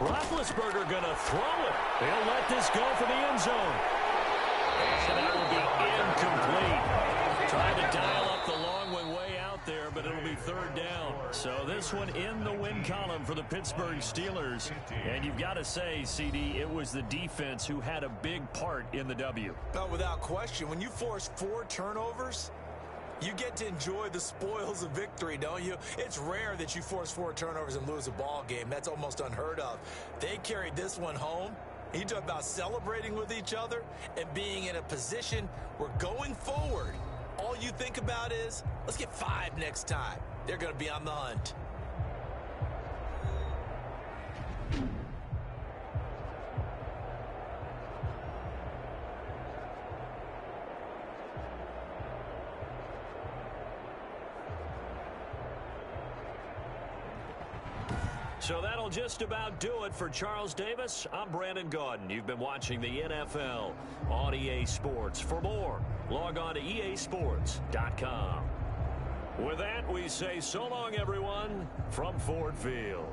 Roethlisberger going to throw it. They'll let this go for the end zone. And that will be incomplete. Trying to dial up the long one way out there, but it'll be 3rd down. So this one in the win column for the Pittsburgh Steelers. And you've got to say, CD, it was the defense who had a big part in the W. But without question, when you force 4 turnovers, You get to enjoy the spoils of victory, don't you? It's rare that you force 4 turnovers and lose a ball game. That's almost unheard of. They carried this one home. You talk about celebrating with each other and being in a position where going forward, all you think about is, let's get 5 next time. They're going to be on the hunt. So that'll just about do it for Charles Davis. I'm Brandon Gaudin. You've been watching the NFL on EA Sports. For more, log on to easports.com. With that, we say so long, everyone, from Ford Field.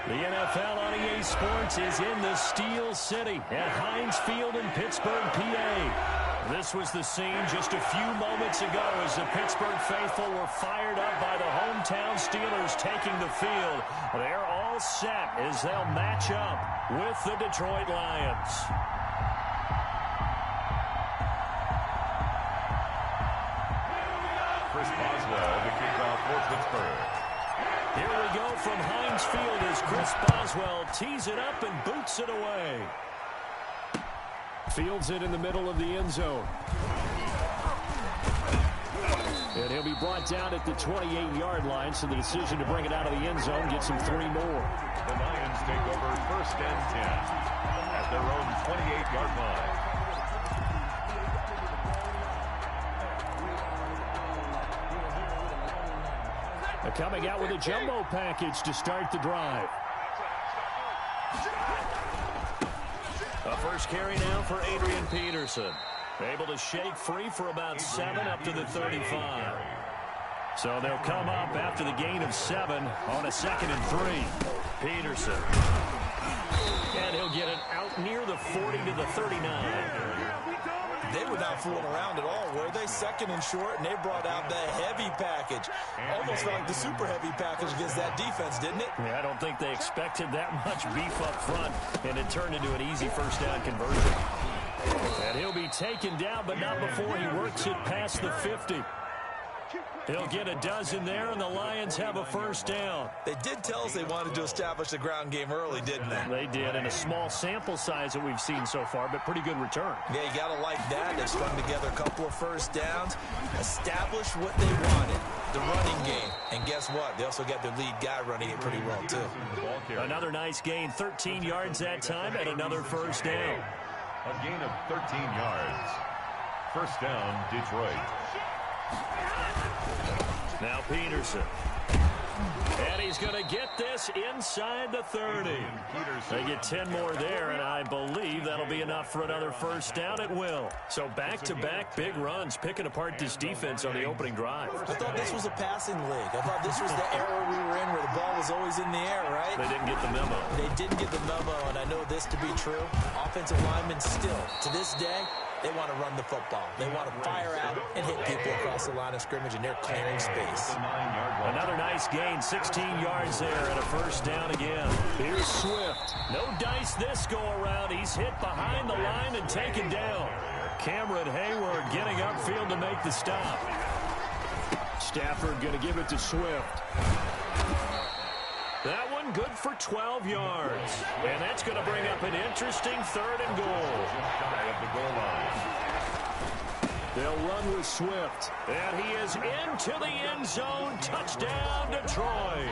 The NFL on EA Sports is in the Steel City at Heinz Field in Pittsburgh, PA. This was the scene just a few moments ago as the Pittsburgh faithful were fired up by the hometown Steelers taking the field. They're all set as they'll match up with the Detroit Lions. Chris Boswell, the kickoff for Pittsburgh. Here we go from Heinz Field as Chris Boswell tees it up and boots it away. Fields it in the middle of the end zone. And he'll be brought down at the 28-yard line, so the decision to bring it out of the end zone gets him 3 more. The Lions take over 1st and 10 at their own 28-yard line. Coming out with a jumbo package to start the drive. A first carry now for Adrian Peterson. Able to shake free for about 7 up to the 35. So they'll come up after the gain of 7 on a 2nd and 3. Peterson. And he'll get it out near the 40 to the 39. They were not fooling around at all, were they? 2nd and short, and they brought out the heavy package. Almost felt like the super heavy package against that defense, didn't it? Yeah, I don't think they expected that much beef up front, and it turned into an easy first down conversion. And he'll be taken down, but not before he works it past the 50. He'll get a dozen there, and the Lions have a first down. They did tell us they wanted to establish the ground game early, didn't they? They did, in a small sample size that we've seen so far, but pretty good return. Yeah, you got to like that. They've strung together a couple of first downs, established what they wanted, the running game. And guess what? They also got their lead guy running it pretty well, too. Another nice gain, 13 yards that time, and another first down. A gain of 13 yards. First down, Detroit. Now Peterson. And he's going to get this inside the 30. They get 10 more there, and I believe that'll be enough for another first down. It will. So back-to-back big runs, picking apart this defense on the opening drive. I thought this was a passing league. I thought this was the era we were in where the ball was always in the air, right? They didn't get the memo. They didn't get the memo, and I know this to be true. Offensive linemen still, to this day, they want to run the football. They want to fire out and hit people across the line of scrimmage, and they're clearing space. Another nice gain, 16 yards there, and a first down again. Here's Swift. No dice this go-around. He's hit behind the line and taken down. Cameron Hayward getting upfield to make the stop. Stafford going to give it to Swift. That one good for 12 yards. And that's going to bring up an interesting third and goal. They'll run with Swift. And he is into the end zone. Touchdown, Detroit.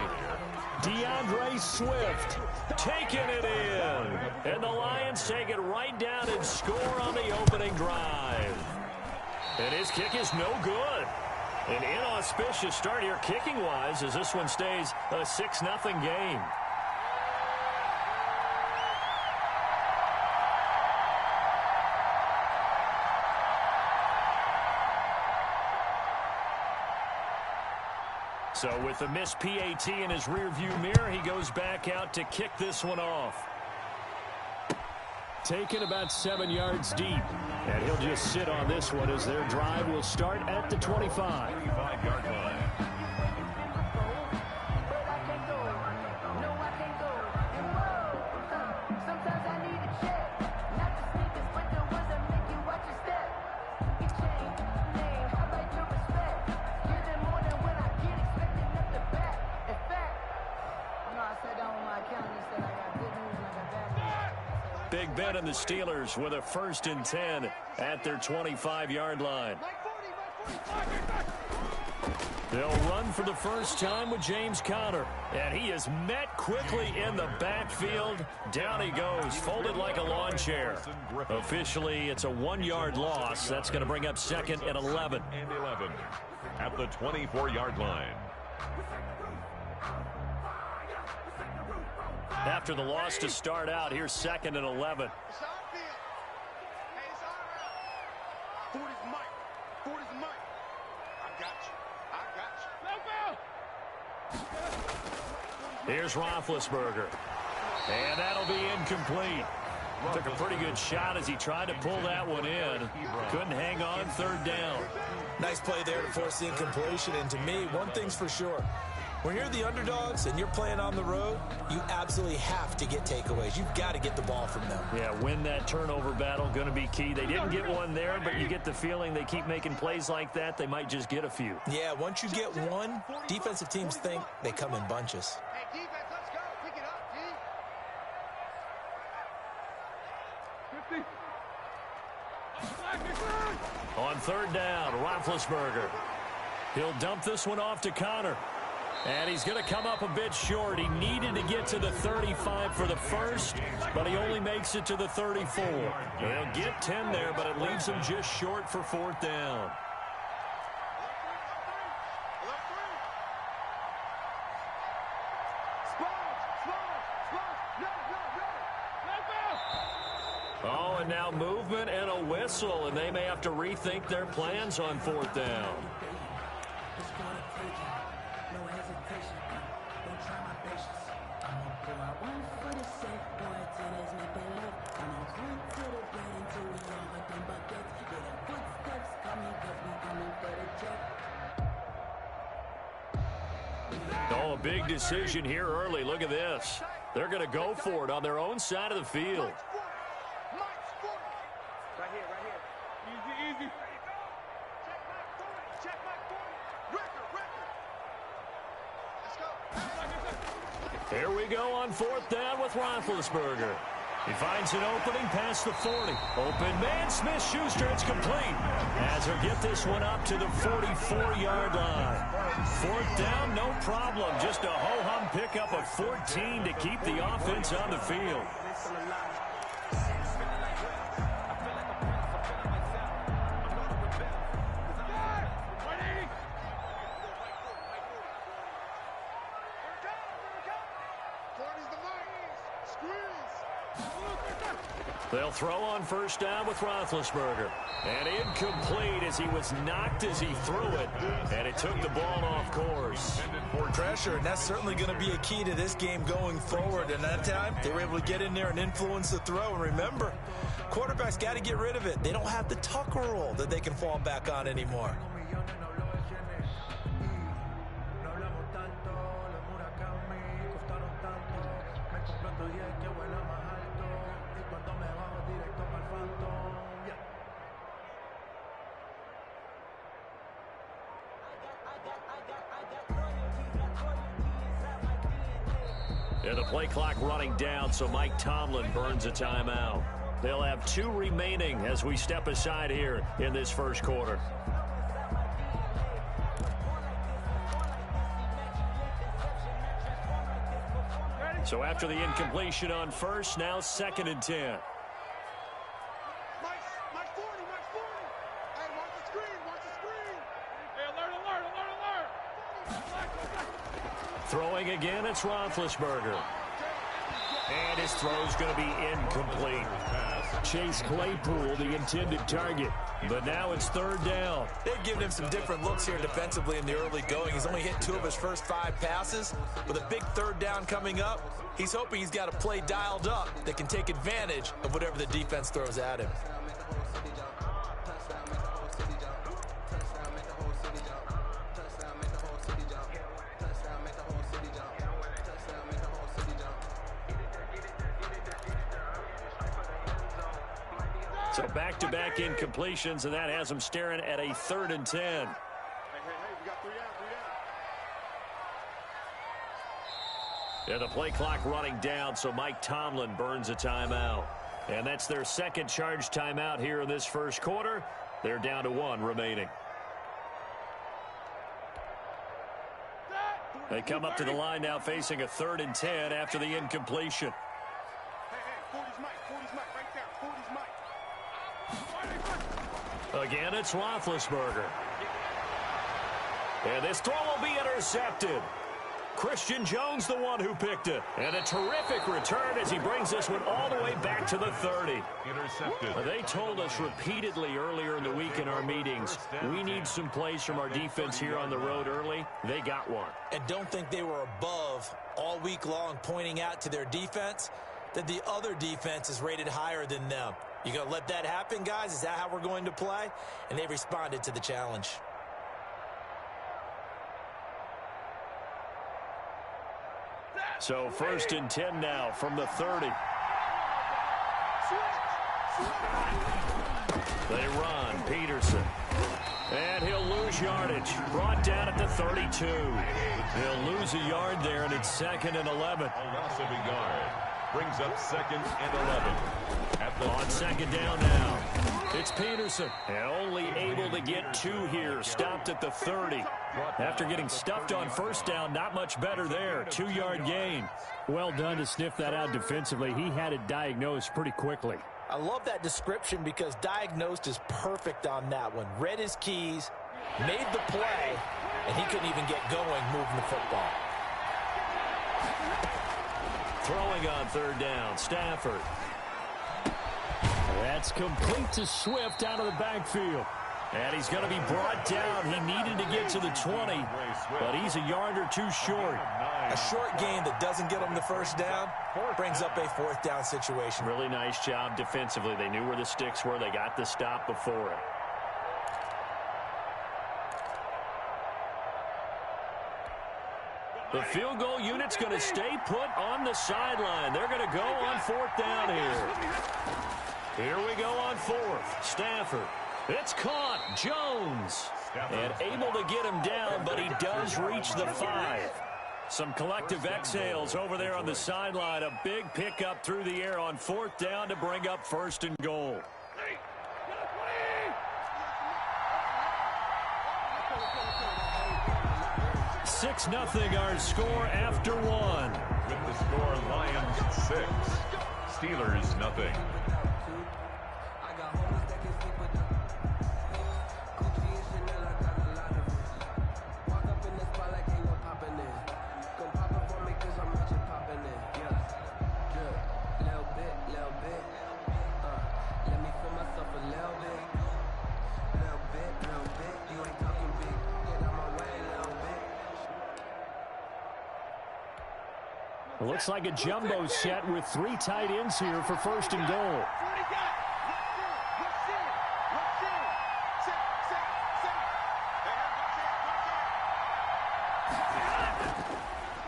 DeAndre Swift taking it in. And the Lions take it right down and score on the opening drive. And his kick is no good. An inauspicious start here kicking-wise as this one stays a 6-0 game. So with the missed PAT in his rearview mirror, he goes back out to kick this one off. Taken about 7 yards deep. And he'll just sit on this one as their drive will start at the 25. 25-yard line. Big Ben and the Steelers with a 1st and 10 at their 25-yard line. They'll run for the first time with James Conner. And he is met quickly in the backfield. Down he goes, folded like a lawn chair. Officially, it's a 1-yard loss. That's going to bring up 2nd and 11. And 11 at the 24-yard line. After the loss to start out, here's 2nd and 11. Here's Roethlisberger. And that'll be incomplete. Took a pretty good shot as he tried to pull that one in. Couldn't hang on, 3rd down. Nice play there to force the incompletion. And to me, one thing's for sure. When you're the underdogs and you're playing on the road, you absolutely have to get takeaways. You've got to get the ball from them. Yeah, win that turnover battle, going to be key. They didn't get one there, but you get the feeling they keep making plays like that, they might just get a few. Yeah, once you get one, defensive teams think they come in bunches. Hey, defense, let's go. Pick it up, D. 50. On 3rd down, Roethlisberger. He'll dump this one off to Conner. And he's going to come up a bit short. He needed to get to the 35 for the first, but he only makes it to the 34. They'll get 10 there, but it leaves him just short for 4th down. Oh, and now movement and a whistle, and they may have to rethink their plans on 4th down. Oh, a big decision here early. Look at this. They're going to go for it on their own side of the field. Right here. Easy. Check back 40. Here we go on 4th down with Roethlisberger. He finds an opening past the 40. Open man, Smith-Schuster, it's complete. As he'll get this one up to the 44-yard line. 4th down, no problem. Just a ho-hum pickup of 14 to keep the offense on the field. They'll throw on 1st down with Roethlisberger. And incomplete as he was knocked as he threw it. And it took the ball off course. Pressure, and that's certainly going to be a key to this game going forward. And that time, they were able to get in there and influence the throw. And remember, quarterbacks got to get rid of it. They don't have the Tucker rule that they can fall back on anymore. Yeah, the play clock running down, so Mike Tomlin burns a timeout. They'll have 2 remaining as we step aside here in this first quarter. So after the incompletion on 1st, now 2nd and 10. Throwing again, it's Roethlisberger. And his throw's going to be incomplete. Chase Claypool, the intended target. But now it's 3rd down. They've given him some different looks here defensively in the early going. He's only hit 2 of his first 5 passes. With a big 3rd down coming up, he's hoping he's got a play dialed up that can take advantage of whatever the defense throws at him. So back-to-back incompletions, and that has them staring at a 3rd and 10. Hey, we got 3 out. Yeah, the play clock running down, so Mike Tomlin burns a timeout. And that's their 2nd charge timeout here in this first quarter. They're down to 1 remaining. They come up to the line now facing a 3rd and 10 after the incompletion. Hey, 40's Mike, right there, 40's Mike. Again, it's Roethlisberger. And this throw will be intercepted. Christian Jones, the one who picked it. And a terrific return as he brings this one all the way back to the 30. Intercepted. They told us repeatedly earlier in the week in our meetings, we need some plays from our defense here on the road early. They got one. And don't think they were above all week long pointing out to their defense that the other defense is rated higher than them. You going to let that happen, guys? Is that how we're going to play? And they responded to the challenge. So 1st and 10 now from the 30. They run. Peterson. And he'll lose yardage. Brought down at the 32. He'll lose a yard there, and it's 2nd and 11. A loss of a yard. Brings up 2nd and 11. On 2nd down now. It's Peterson. And only able to get 2 here. Stopped at the 30. After getting stuffed on 1st down, not much better there. 2-yard gain. Well done to sniff that out defensively. He had it diagnosed pretty quickly. I love that description because diagnosed is perfect on that one. Read his keys, made the play, and he couldn't even get going moving the football. Throwing on 3rd down, Stafford. That's complete to Swift out of the backfield. And he's going to be brought down. He needed to get to the 20, but he's a yard or 2 short. A short gain that doesn't get him the 1st down brings up a 4th down situation. Really nice job defensively. They knew where the sticks were. They got the stop before it. The field goal unit's going to stay put on the sideline. They're going to go on 4th down here. Here we go on 4th. Stafford. It's caught. Jones. And able to get him down, but he does reach the 5. Some collective exhales over there on the sideline. A big pickup through the air on 4th down to bring up 1st and goal. 6-0 our score after 1. With the score, Lions 6, Steelers nothing. It looks like a jumbo set with 3 tight ends here for 1st and goal.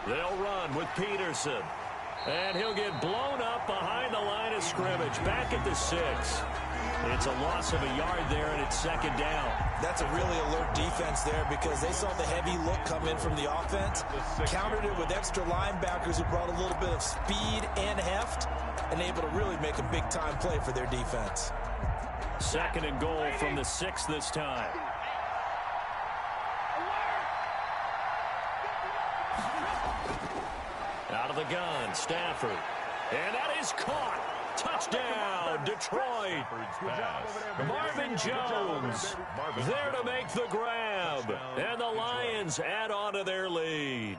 They'll run with Peterson. And he'll get blown up behind the line of scrimmage. Back at the 6. It's a loss of a yard there, and it's 2nd down. That's a really alert defense there because they saw the heavy look come in from the offense, countered it with extra linebackers who brought a little bit of speed and heft, and able to really make a big-time play for their defense. 2nd and goal from the 6 this time. Out of the gun, Stafford. And that is caught. Touchdown, Detroit. Marvin Jones there to make the grab. And the Lions add on to their lead.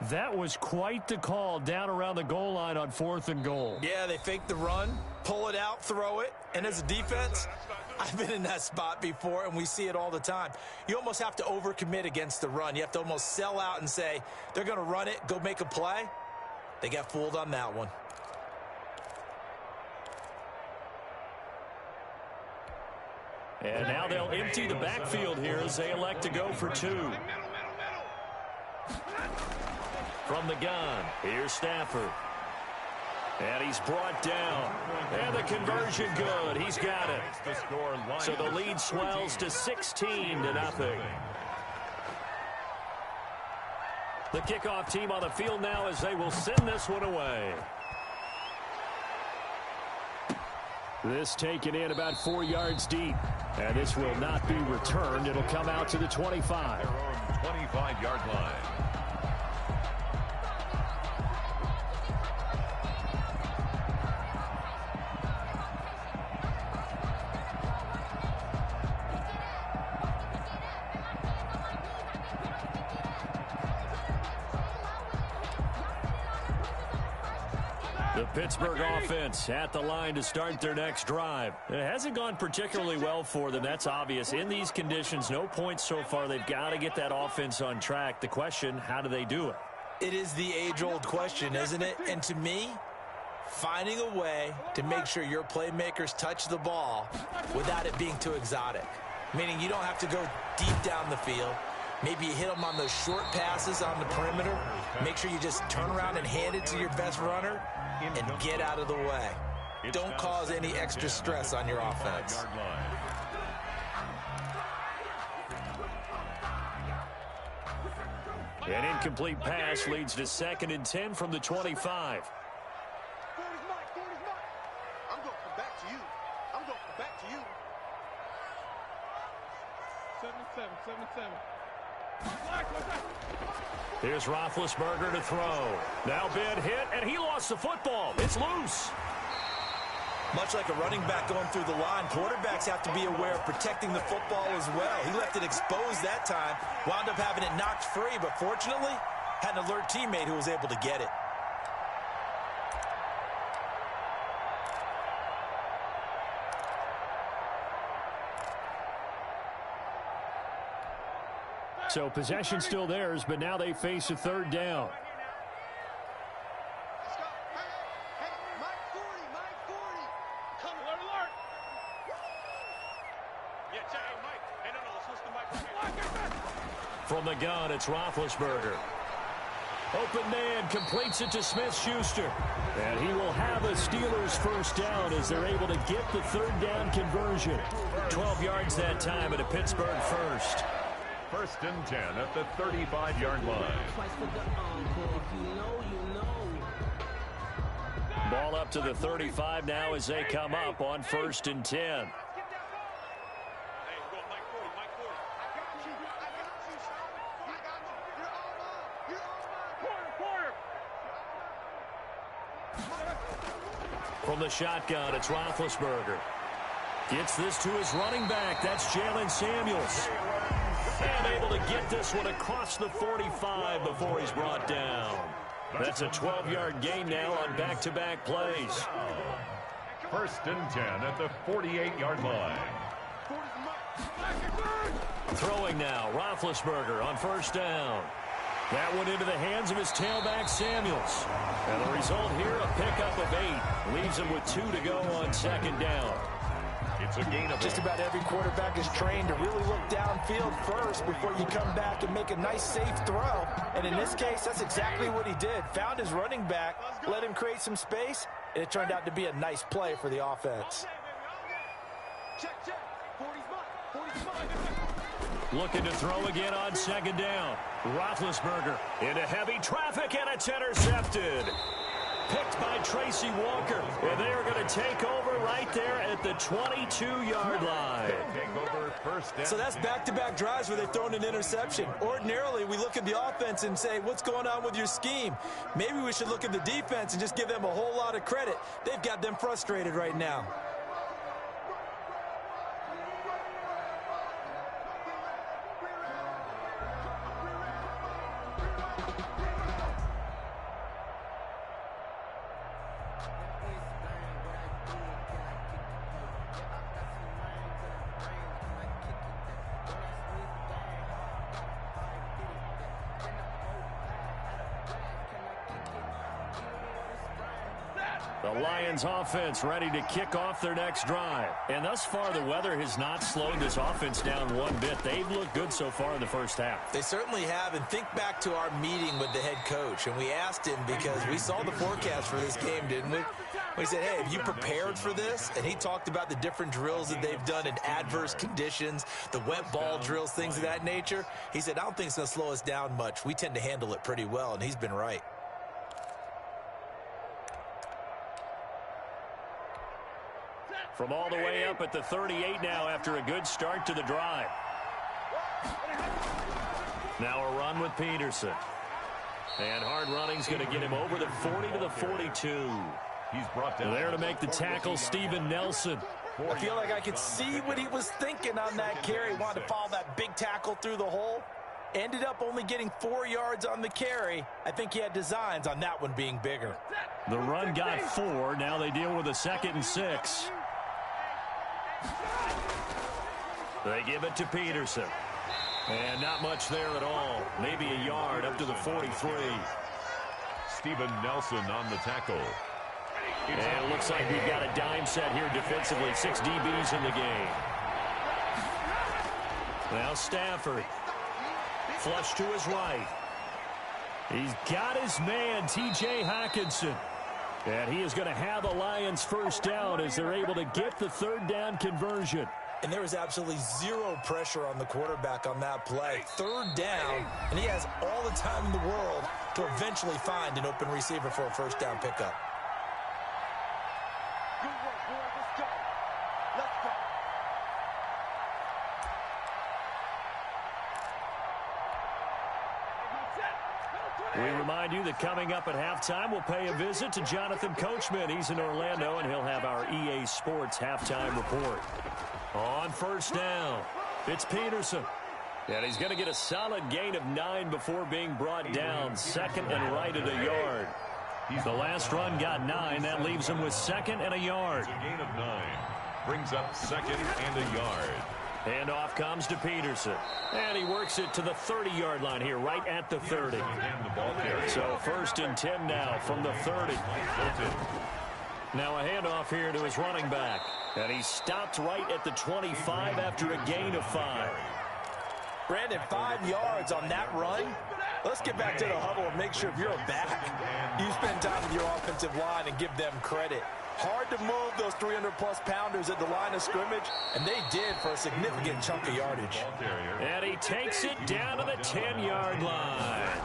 That was quite the call down around the goal line on 4th and goal. Yeah, they fake the run, pull it out, throw it. And as a defense, I've been in that spot before, and we see it all the time. You almost have to overcommit against the run. You have to almost sell out and say, they're going to run it, go make a play. They got fooled on that one. And now they'll empty the backfield here as they elect to go for 2. From the gun, here's Stafford. And he's brought down. And the conversion good. He's got it. So the lead swells to 16-0. The kickoff team on the field now as they will send this one away. This taken in about 4 yards deep. And this will not be returned. It'll come out to the 25. Their own 25-yard line. The Pittsburgh offense at the line to start their next drive. It hasn't gone particularly well for them. That's obvious. In these conditions, no points so far. They've got to get that offense on track. The question, how do they do it? It is the age-old question, isn't it? And to me, finding a way to make sure your playmakers touch the ball without it being too exotic. Meaning you don't have to go deep down the field. Maybe you hit them on those short passes on the perimeter. Make sure you just turn around and hand it to your best runner and get out of the way. Don't cause any extra stress on your offense. An incomplete pass leads to 2nd and 10 from the 25. I'm going to come back to you. I'm going to come back to you. 7-7. Here's Roethlisberger to throw. Now Ben hit, and he lost the football. It's loose. Much like a running back going through the line, quarterbacks have to be aware of protecting the football as well. He left it exposed that time, wound up having it knocked free, but fortunately, had an alert teammate who was able to get it. So possession still theirs, but now they face a 3rd down. Let's go. Hey, Mike 40. Come alert. Yeah, check. Hey, Mike. Hey, no, let's switch the mic. From the gun, it's Roethlisberger. Open man completes it to Smith-Schuster. And he will have the Steelers first down as they're able to get the third down conversion. 12 yards that time at a Pittsburgh first. 1st and 10 at the 35-yard line. Ball up to the 35 now as they come up on 1st and 10. From the shotgun, it's Roethlisberger. Gets this to his running back. That's Jalen Samuels. And able to get this one across the 45 before he's brought down. That's a 12-yard gain now on back-to-back plays. 1st and 10 at the 48-yard line. Throwing now, Roethlisberger on 1st down. That one into the hands of his tailback, Samuels. And the result here, a pickup of 8. Leaves him with 2 to go on 2nd down. It's a gain of Just about every quarterback is trained to really look downfield first before you come back and make a nice, safe throw. And in this case, that's exactly what he did. Found his running back, let him create some space, and it turned out to be a nice play for the offense. Check. 40's mine. Looking to throw again on 2nd down. Roethlisberger into heavy traffic, and it's intercepted. Picked by Tracy Walker. And they are going to take over right there at the 22-yard line. So that's back-to-back drives where they've thrown an interception. Ordinarily, we look at the offense and say, what's going on with your scheme? Maybe we should look at the defense and just give them a whole lot of credit. They've got them frustrated right now. The Lions offense ready to kick off their next drive. And thus far, the weather has not slowed this offense down one bit. They've looked good so far in the first half. They certainly have. And think back to our meeting with the head coach. And we asked him because we saw the forecast for this game, didn't we? We said, hey, have you prepared for this? And he talked about the different drills that they've done in adverse conditions, the wet ball drills, things of that nature. He said, I don't think it's going to slow us down much. We tend to handle it pretty well, and he's been right. From all the way up at the 38 now after a good start to the drive. Now a run with Peterson. And hard running's going to get him over the 40 to the 42. He's brought down. There to make the tackle, Steven Nelson. I feel like I could see what he was thinking on that carry. He wanted to follow that big tackle through the hole. Ended up only getting 4 yards on the carry. I think he had designs on that one being bigger. The run got 4. Now they deal with a 2nd and 6. They give it to Peterson. And not much there at all. Maybe a yard up to the 43. Steven Nelson on the tackle. And it looks like we've got a dime set here defensively. 6 DBs in the game. Now Stafford. Flush to his right. He's got his man, T.J. Hockenson. And he is going to have a Lions first down as they're able to get the third down conversion. And there was absolutely zero pressure on the quarterback on that play. 3rd down, and he has all the time in the world to eventually find an open receiver for a first down pickup. Good work, boy. Let's go. Let's go. We remind you that coming up at halftime, we'll pay a visit to Jonathan Coachman. He's in Orlando, and he'll have our EA Sports halftime report. On first down, it's Peterson. And he's going to get a solid gain of 9 before being brought down. 2nd and right at a yard. The last run got 9. That leaves him with 2nd and a yard. A gain of 9. Brings up 2nd and a yard. Handoff comes to Peterson. And he works it to the 30-yard line here, right at the 30. So 1st and 10 now from the 30. Now a handoff here to his running back. And he stopped right at the 25 after a gain of 5. Brandon, 5 yards on that run. Let's get back to the huddle and make sure if you're a back, you spend time with your offensive line and give them credit. Hard to move those 300-plus pounders at the line of scrimmage, and they did for a significant chunk of yardage. And he takes it down to the 10-yard line.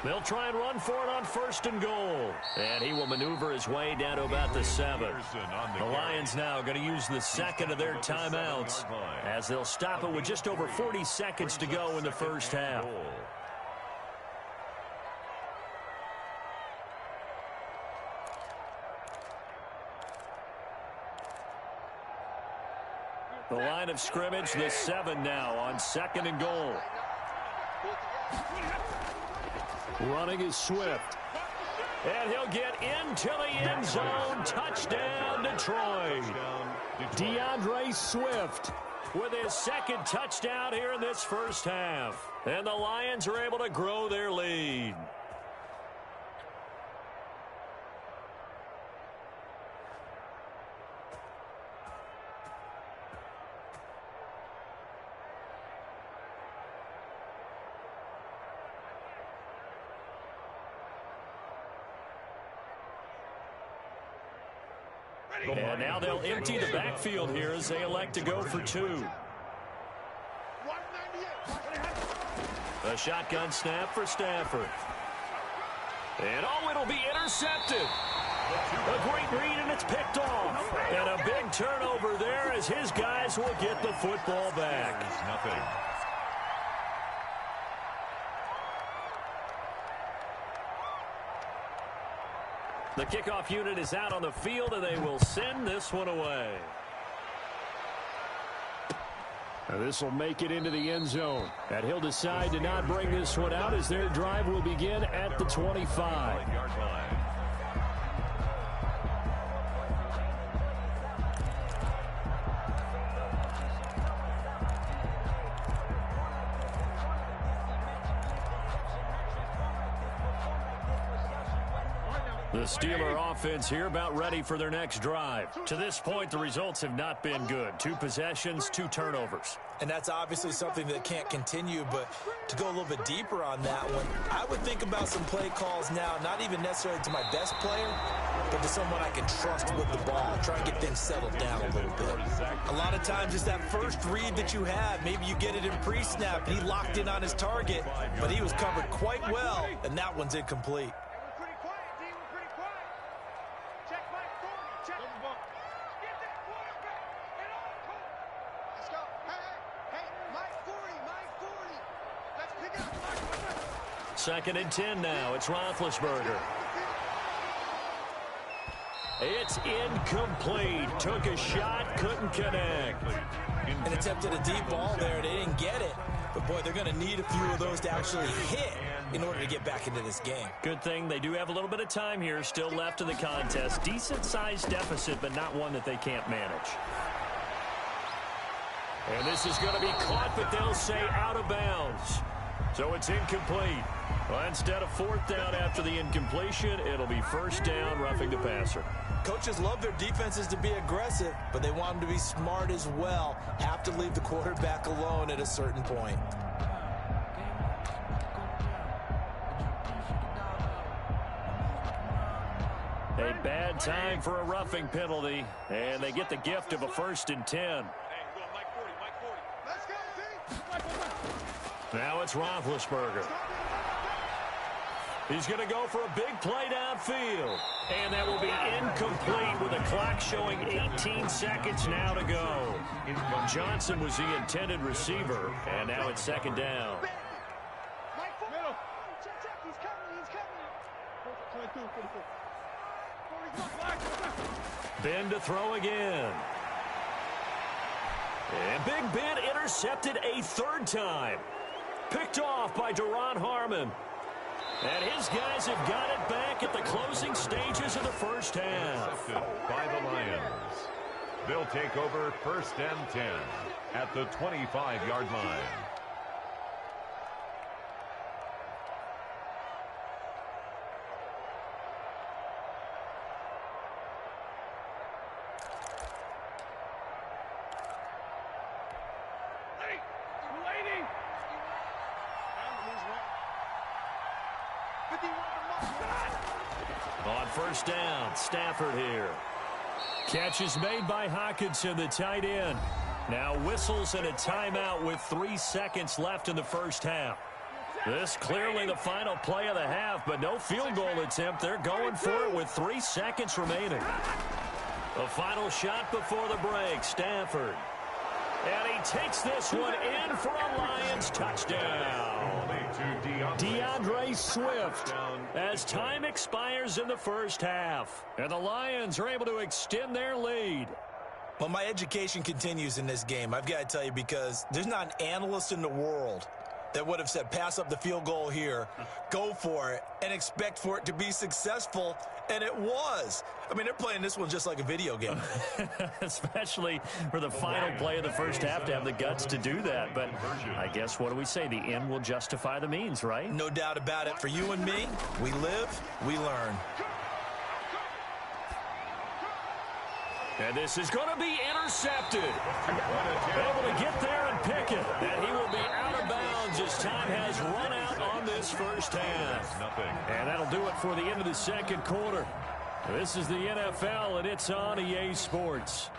They'll try and run for it on 1st and goal. And he will maneuver his way down to about the 7. The Lions now going to use the second of their timeouts as they'll stop it with just over 40 seconds to go in the first half. The line of scrimmage, the 7 now on 2nd and goal. Running is Swift. And he'll get into the end zone. Touchdown, Detroit. DeAndre Swift with his 2nd touchdown here in this first half. And the Lions are able to grow their lead. And now they'll empty the backfield here as they elect to go for 2. A shotgun snap for Stafford. And it'll be intercepted. A great read, and it's picked off. And a big turnover there as his guys will get the football back. Nothing. The kickoff unit is out on the field, and they will send this one away. This will make it into the end zone. And he'll decide to not bring this one out as their drive will begin at the 25. The Steeler offense here about ready for their next drive. To this point, the results have not been good. 2 possessions, 2 turnovers. And that's obviously something that can't continue, but to go a little bit deeper on that one, I would think about some play calls now, not even necessarily to my best player, but to someone I can trust with the ball. Try and get things settled down a little bit. A lot of times it's that first read that you have. Maybe you get it in pre-snap, and he locked in on his target, but he was covered quite well, and that one's incomplete. Second and 10 now. It's Roethlisberger. It's incomplete. Took a shot, couldn't connect. And attempted a deep ball there. They didn't get it. But, boy, they're going to need a few of those to actually hit in order to get back into this game. Good thing they do have a little bit of time here still left in the contest. Decent-sized deficit, but not one that they can't manage. And this is going to be caught, but they'll say out of bounds. So it's incomplete. Well, instead of 4th down after the incompletion, it'll be 1st down, roughing the passer. Coaches love their defenses to be aggressive, but they want them to be smart as well. Have to leave the quarterback alone at a certain point. A bad time for a roughing penalty, and they get the gift of a 1st and 10. Now it's Roethlisberger. He's going to go for a big play downfield. And that will be incomplete with the clock showing 18 seconds now to go. Johnson was the intended receiver, and now it's 2nd down. Ben to throw again. And Big Ben intercepted a 3rd time. Picked off by Duron Harmon. And his guys have got it back at the closing stages of the first half. By the Lions. They'll take over 1st and 10 at the 25-yard line. On first down, Stafford here. Catch is made by Hockenson, the tight end. Now whistles and a timeout with 3 seconds left in the first half. This clearly the final play of the half, but no field goal attempt. They're going for it with 3 seconds remaining. The final shot before the break, Stafford. And he takes this one in for a Lions touchdown. DeAndre Swift as time expires in the first half. And the Lions are able to extend their lead. Well, my education continues in this game, I've got to tell you, because there's not an analyst in the world that would have said pass up the field goal here, go for it, and expect for it to be successful, and it was. I mean, they're playing this one just like a video game. Especially for the final play of the first half to have the guts to do that. But I guess, what do we say? The end will justify the means, right? No doubt about it. For you and me, we live, we learn. And this is going to be intercepted. Able to get there and pick it. And he will be out of bounds as time has run out on this first half. And that'll do it for the end of the second quarter. This is the NFL, and it's on EA Sports.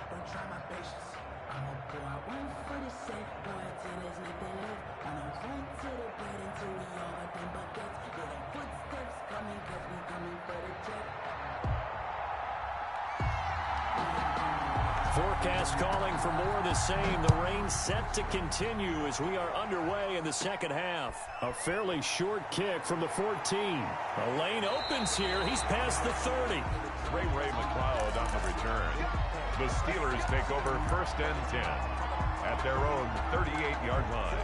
Forecast calling for more of the same. The rain set to continue as we are underway in the second half. A fairly short kick from the 14. A lane opens here. He's past the 30. Ray McLeod on the return. The Steelers take over first and 10 at their own 38-yard line.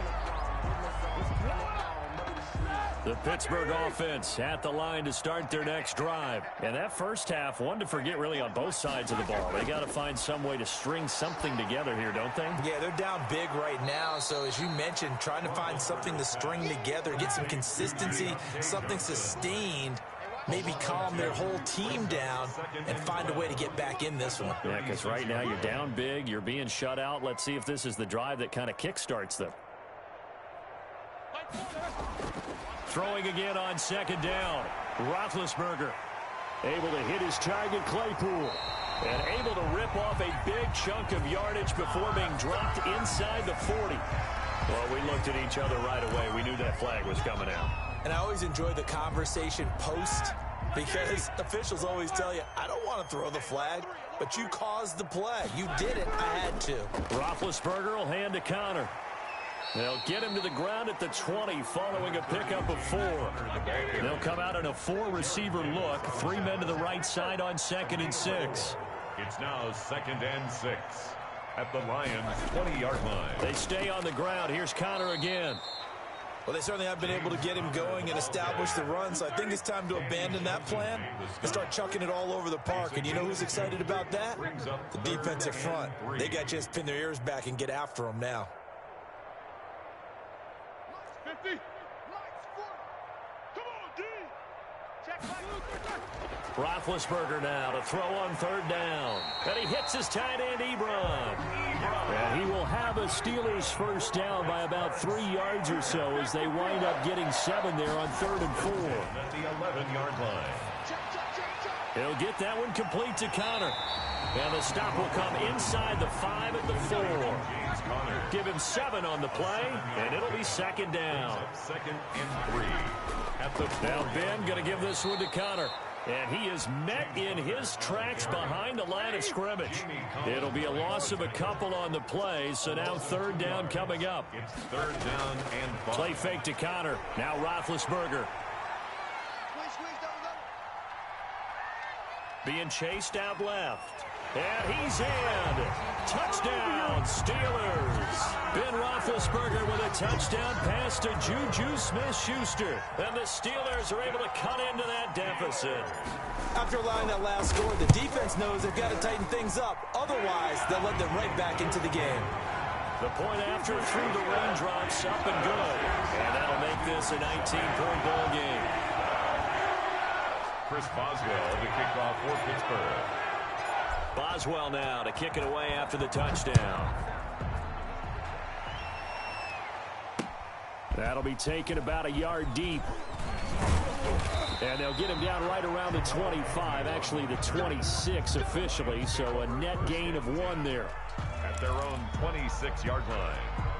The Pittsburgh offense at the line to start their next drive. And that first half, one to forget really on both sides of the ball. They got to find some way to string something together here, don't they? Yeah, they're down big right now. So as you mentioned, trying to find something to string together, get some consistency, something sustained, maybe calm their whole team down and find a way to get back in this one. Yeah, because right now you're down big, you're being shut out. Let's see if this is the drive that kind of kickstarts them. Throwing again on second down. Roethlisberger able to hit his target, Claypool. And able to rip off a big chunk of yardage before being dropped inside the 40. Well, we looked at each other right away. We knew that flag was coming out. And I always enjoy the conversation post, because officials always tell you, I don't want to throw the flag, but you caused the play. You did it. I had to. Roethlisberger will hand to Connor. They'll get him to the ground at the 20 following a pickup of 4. They'll come out in a 4-receiver look. 3 men to the right side on 2nd and 6. It's now 2nd and 6 at the Lions' 20-yard line. They stay on the ground. Here's Connor again. Well, they certainly have been able to get him going and establish the run, so I think it's time to abandon that plan and start chucking it all over the park. And you know who's excited about that? The defensive front. They got to just pin their ears back and get after him now. Roethlisberger now to throw on 3rd down. And he hits his tight end, Ebron. And he will have a Steelers first down by about 3 yards or so as they wind up getting 7 there on 3rd and 4. At the 11-yard line. He'll get that one complete to Connor. And the stop will come inside the 5 at the 4. Give him 7 on the play, and it'll be 2nd down. 2nd and 3 at the 4. Now Ben going to give this one to Connor. And he is met in his tracks behind the line of scrimmage. It'll be a loss of a couple on the play, so now 3rd down coming up. It's 3rd down and 5. Play fake to Connor. Now Roethlisberger. Being chased out left. And he's in. Touchdown, Steelers. Ben Roethlisberger with a touchdown pass to Juju Smith-Schuster. And the Steelers are able to cut into that deficit. After allowing that last score, the defense knows they've got to tighten things up. Otherwise, they'll let them right back into the game. The point after through the raindrops, up and good. And that'll make this a 19-point ball game. Chris Boswell to kick off for Pittsburgh. Boswell now to kick it away after the touchdown. That'll be taken about a yard deep. And they'll get him down right around the 25, actually the 26 officially, so a net gain of 1 there. At their own 26-yard line.